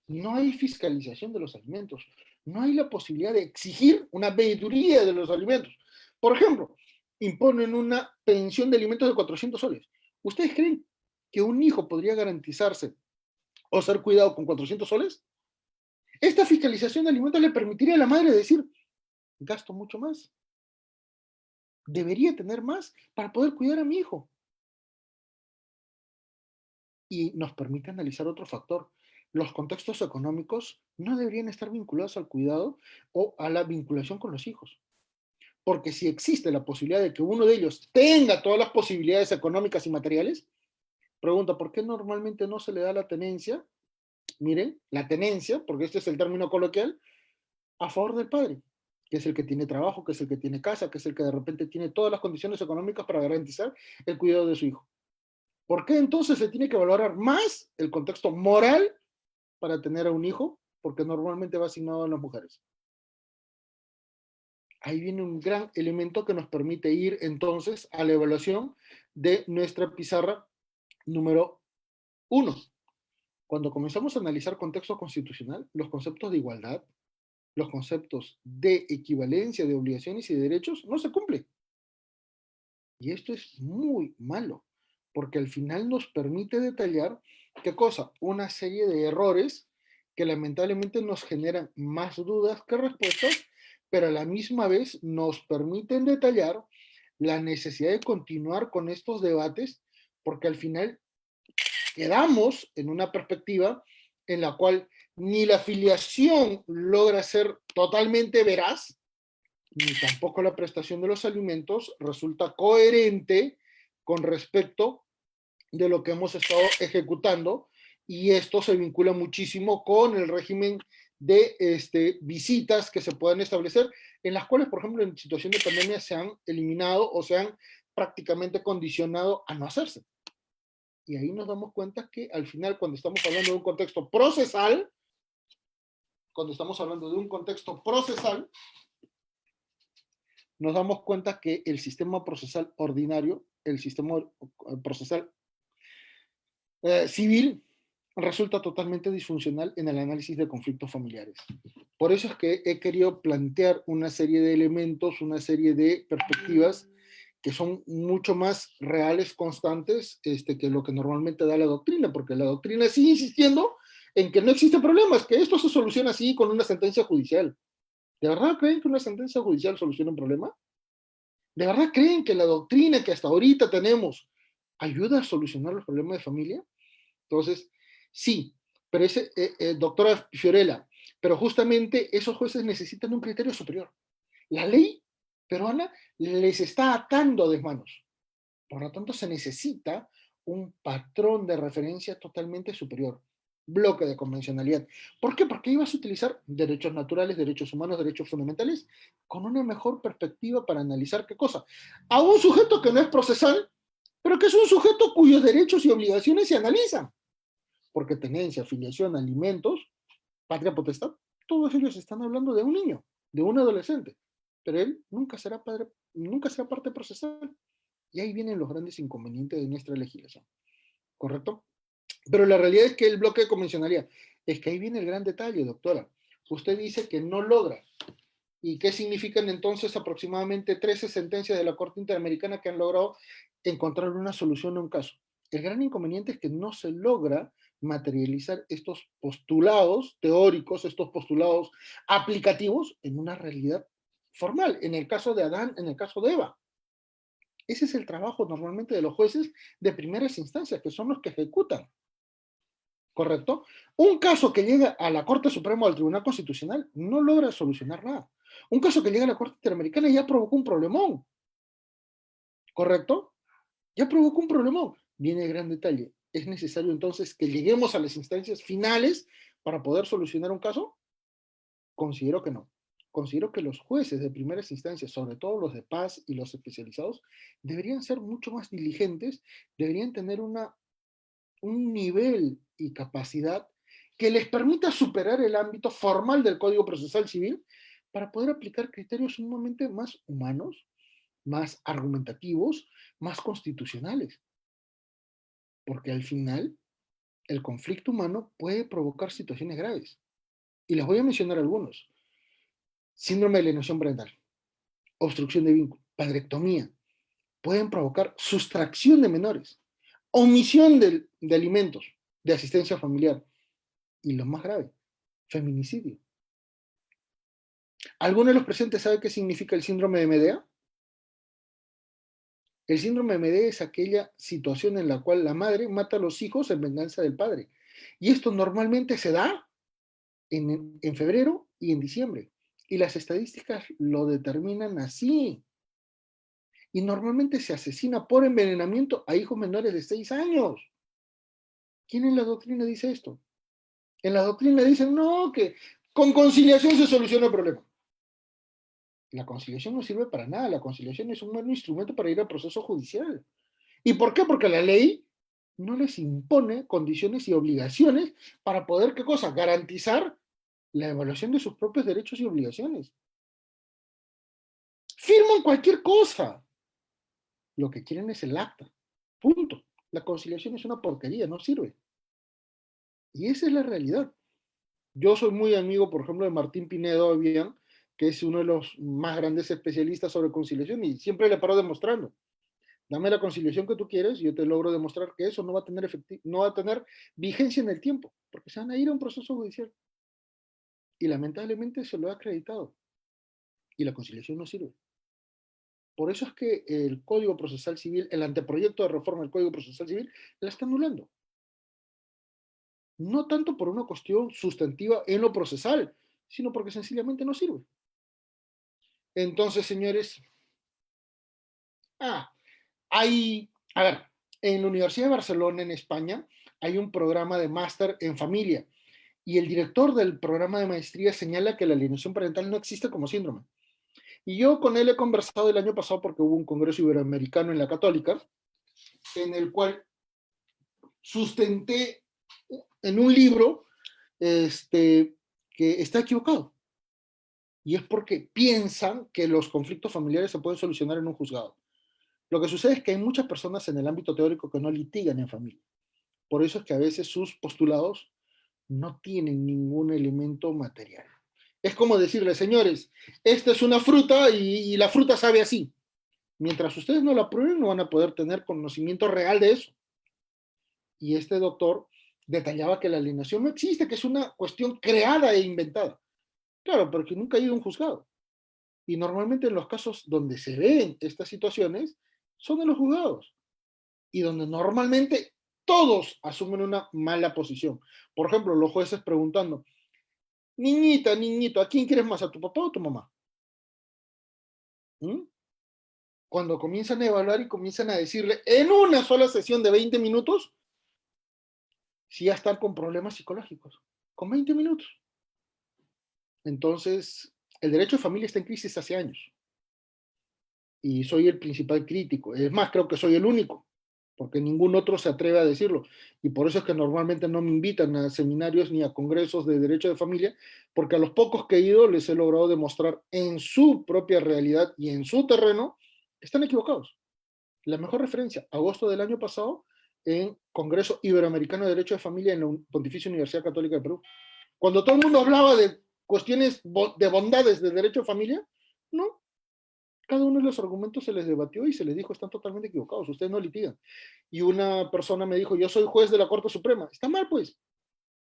No hay fiscalización de los alimentos. No hay la posibilidad de exigir una veeduría de los alimentos. Por ejemplo, imponen una pensión de alimentos de 400 soles. ¿Ustedes creen que un hijo podría garantizarse o ser cuidado con 400 soles? Esta fiscalización de alimentos le permitiría a la madre decir, gasto mucho más. Debería tener más para poder cuidar a mi hijo. Y nos permite analizar otro factor. Los contextos económicos no deberían estar vinculados al cuidado o a la vinculación con los hijos. Porque si existe la posibilidad de que uno de ellos tenga todas las posibilidades económicas y materiales, pregunta, ¿por qué normalmente no se le da la tenencia? Miren, la tenencia, porque este es el término coloquial, a favor del padre, que es el que tiene trabajo, que es el que tiene casa, que es el que de repente tiene todas las condiciones económicas para garantizar el cuidado de su hijo. ¿Por qué entonces se tiene que valorar más el contexto moral para tener a un hijo? Porque normalmente va asignado a las mujeres. Ahí viene un gran elemento que nos permite ir entonces a la evaluación de nuestra pizarra número 1. Cuando comenzamos a analizar contexto constitucional, los conceptos de igualdad, los conceptos de equivalencia de obligaciones y de derechos no se cumplen. Y esto es muy malo, porque al final nos permite detallar, ¿qué cosa? Una serie de errores que lamentablemente nos generan más dudas que respuestas, pero a la misma vez nos permiten detallar la necesidad de continuar con estos debates, porque al final quedamos en una perspectiva en la cual ni la filiación logra ser totalmente veraz, ni tampoco la prestación de los alimentos resulta coherente con respecto de lo que hemos estado ejecutando, y esto se vincula muchísimo con el régimen de visitas que se pueden establecer, en las cuales, por ejemplo, en situación de pandemia se han eliminado o se han prácticamente condicionado a no hacerse. Y ahí nos damos cuenta que al final, cuando estamos hablando de un contexto procesal, nos damos cuenta que el sistema procesal ordinario, el sistema procesal civil, resulta totalmente disfuncional en el análisis de conflictos familiares. Por eso es que he querido plantear una serie de elementos, una serie de perspectivas que son mucho más reales, constantes, que lo que normalmente da la doctrina, porque la doctrina sigue insistiendo en que no existe problemas, que esto se soluciona así con una sentencia judicial. ¿De verdad creen que una sentencia judicial soluciona un problema? ¿De verdad creen que la doctrina que hasta ahorita tenemos ayuda a solucionar los problemas de familia? Entonces, sí, pero doctora Fiorella, pero justamente esos jueces necesitan un criterio superior. La ley peruana les está atando de manos. Por lo tanto, se necesita un patrón de referencia totalmente superior. Bloque de convencionalidad. ¿Por qué? Porque ahí vas a utilizar derechos naturales, derechos humanos, derechos fundamentales, con una mejor perspectiva para analizar qué cosa. A un sujeto que no es procesal, pero que es un sujeto cuyos derechos y obligaciones se analizan. Porque tenencia, filiación, alimentos, patria potestad, todos ellos están hablando de un niño, de un adolescente. Pero él nunca será padre, nunca será parte procesal. Y ahí vienen los grandes inconvenientes de nuestra legislación. ¿Correcto? Pero la realidad es que el bloque de convencionalidad, es que ahí viene el gran detalle, doctora. Usted dice que no logra. ¿Y qué significan entonces aproximadamente 13 sentencias de la Corte Interamericana que han logrado encontrar una solución a un caso? El gran inconveniente es que no se logra materializar estos postulados teóricos, estos postulados aplicativos en una realidad formal. En el caso de Adán, en el caso de Eva. Ese es el trabajo normalmente de los jueces de primeras instancias, que son los que ejecutan. ¿Correcto? Un caso que llega a la Corte Suprema o al Tribunal Constitucional no logra solucionar nada. Un caso que llega a la Corte Interamericana ya provocó un problemón. ¿Correcto? Ya provocó un problemón. Viene el gran detalle. ¿Es necesario entonces que lleguemos a las instancias finales para poder solucionar un caso? Considero que no. Considero que los jueces de primeras instancias, sobre todo los de paz y los especializados, deberían ser mucho más diligentes, deberían tener un nivel y capacidad que les permita superar el ámbito formal del Código Procesal Civil para poder aplicar criterios sumamente más humanos, más argumentativos, más constitucionales. Porque al final, el conflicto humano puede provocar situaciones graves. Y les voy a mencionar algunos. Síndrome de alienación parental, obstrucción de vínculo, padrectomía, pueden provocar sustracción de menores, omisión de alimentos, de asistencia familiar, y lo más grave, feminicidio. ¿Alguno de los presentes sabe qué significa el síndrome de Medea? El síndrome de Medea es aquella situación en la cual la madre mata a los hijos en venganza del padre. Y esto normalmente se da en febrero y en diciembre. Y las estadísticas lo determinan así. Y normalmente se asesina por envenenamiento a hijos menores de 6 años. ¿Quién en la doctrina dice esto? En la doctrina dicen, no, que con conciliación se soluciona el problema. La conciliación no sirve para nada. La conciliación es un buen instrumento para ir al proceso judicial. ¿Y por qué? Porque la ley no les impone condiciones y obligaciones para poder, ¿qué cosa? Garantizar la evaluación de sus propios derechos y obligaciones. Firman cualquier cosa. Lo que quieren es el acta. Punto. La conciliación es una porquería, no sirve. Y esa es la realidad. Yo soy muy amigo, por ejemplo, de Martín Pinedo Avian, que es uno de los más grandes especialistas sobre conciliación, y siempre le paro demostrando. Dame la conciliación que tú quieres y yo te logro demostrar que eso no va a tener no va a tener vigencia en el tiempo, porque se van a ir a un proceso judicial. Y lamentablemente se lo ha acreditado. Y la conciliación no sirve. Por eso es que el Código Procesal Civil, el anteproyecto de reforma del Código Procesal Civil, la está anulando. no tanto por una cuestión sustantiva en lo procesal, sino porque sencillamente no sirve. Entonces, señores, ah, a ver, en la Universidad de Barcelona, en España, hay un programa de máster en familia y el director del programa de maestría señala que la alienación parental no existe como síndrome. Y yo con él he conversado el año pasado porque hubo un congreso iberoamericano en la Católica, en el cual sustenté en un libro que está equivocado. Y es porque piensan que los conflictos familiares se pueden solucionar en un juzgado. Lo que sucede es que hay muchas personas en el ámbito teórico que no litigan en familia. Por eso es que a veces sus postulados no tienen ningún elemento material. Es como decirle, señores, esta es una fruta y la fruta sabe así. Mientras ustedes no la prueben, no van a poder tener conocimiento real de eso. Y este doctor detallaba que la alienación no existe, que es una cuestión creada e inventada. Claro, porque nunca ha ido a un juzgado. Y normalmente en los casos donde se ven estas situaciones son en los juzgados y donde normalmente todos asumen una mala posición. Por ejemplo, los jueces preguntando, niñita, niñito, ¿a quién quieres más, a tu papá o a tu mamá? ¿Mm? Cuando comienzan a evaluar y comienzan a decirle en una sola sesión de 20 minutos, si ya están con problemas psicológicos, con 20 minutos. Entonces, el derecho de familia está en crisis hace años y soy el principal crítico. Es más, creo que soy el único, porque ningún otro se atreve a decirlo. Y por eso es que normalmente no me invitan a seminarios ni a congresos de derecho de familia, porque a los pocos que he ido les he logrado demostrar en su propia realidad y en su terreno que están equivocados. La mejor referencia, agosto del año pasado, en Congreso Iberoamericano de Derecho de Familia en la Pontificia Universidad Católica de Perú. Cuando todo el mundo hablaba de cuestiones de bondades de derecho de familia, no, cada uno de los argumentos se les debatió y se les dijo, están totalmente equivocados, ustedes no litigan. Y una persona me dijo, yo soy juez de la Corte Suprema. Está mal, pues,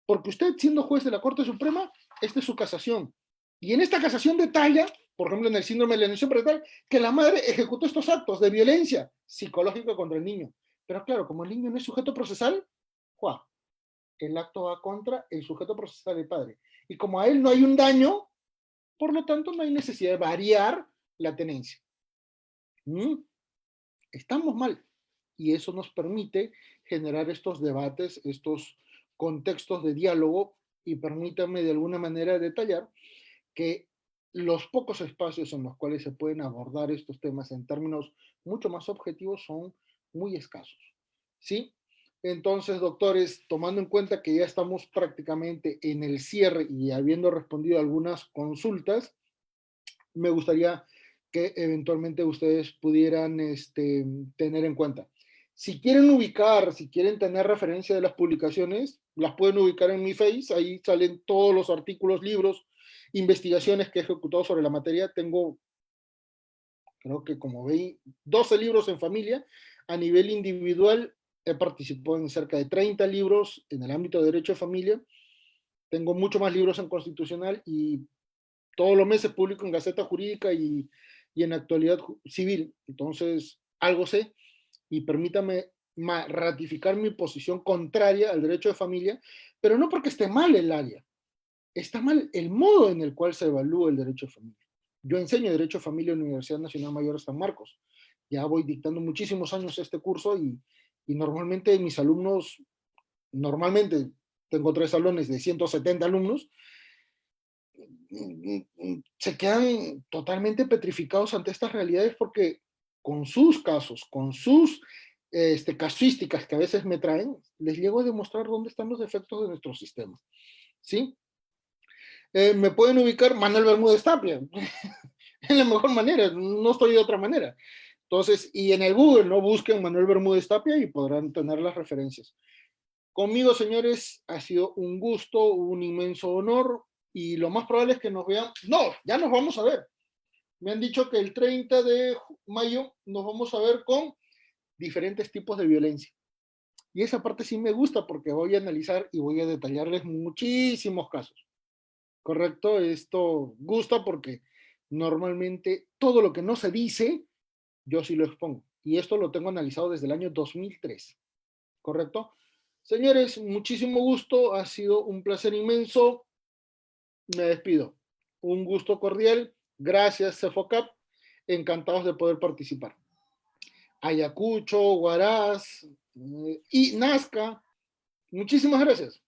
porque usted siendo juez de la Corte Suprema, esta es su casación. Y en esta casación detalla, por ejemplo, en el síndrome de alienación parental, que la madre ejecutó estos actos de violencia psicológica contra el niño. Pero claro, como el niño no es sujeto procesal, ¡juá! El acto va contra el sujeto procesal del padre. Y como a él no hay un daño, por lo tanto no hay necesidad de variar la tenencia. ¿Mm? Estamos mal. Y eso nos permite generar estos debates, estos contextos de diálogo y permítame de alguna manera detallar que los pocos espacios en los cuales se pueden abordar estos temas en términos mucho más objetivos son muy escasos. ¿Sí? Entonces, doctores, tomando en cuenta que ya estamos prácticamente en el cierre y habiendo respondido algunas consultas, me gustaría que eventualmente ustedes pudieran tener en cuenta. Si quieren ubicar, si quieren tener referencia de las publicaciones, las pueden ubicar en mi Face, ahí salen todos los artículos, libros, investigaciones que he ejecutado sobre la materia. Tengo, creo que como veis, 12 libros en familia. A nivel individual, he participado en cerca de 30 libros en el ámbito de derecho de familia. Tengo mucho más libros en constitucional y todos los meses publico en Gaceta Jurídica y en Actualidad Civil. Entonces, algo sé y permítame ratificar mi posición contraria al derecho de familia, pero no porque esté mal el área, está mal el modo en el cual se evalúa el derecho de familia. Yo enseño Derecho de Familia en la Universidad Nacional Mayor de San Marcos. Ya voy dictando muchísimos años este curso y normalmente mis alumnos, normalmente tengo 3 salones de 170 alumnos, se quedan totalmente petrificados ante estas realidades porque con sus casos, con sus casuísticas que a veces me traen, les llego a demostrar dónde están los defectos de nuestro sistema. ¿Sí? Me pueden ubicar Manuel Bermúdez Tapia, en la mejor manera, no estoy de otra manera. Entonces, y en el Google, ¿no? Busquen Manuel Bermúdez Tapia y podrán tener las referencias. Conmigo, señores, ha sido un gusto, un inmenso honor y lo más probable es que nos vean. No, ya nos vamos a ver. Me han dicho que el 30 de mayo nos vamos a ver con diferentes tipos de violencia. Y esa parte sí me gusta porque voy a analizar y voy a detallarles muchísimos casos. ¿Correcto? Esto gusta porque normalmente todo lo que no se dice, yo sí lo expongo. Y esto lo tengo analizado desde el año 2003. ¿Correcto? Señores, muchísimo gusto, ha sido un placer inmenso. Me despido. Un gusto cordial. Gracias, Cefocap. Encantados de poder participar. Ayacucho, Huaraz y Nazca. Muchísimas gracias.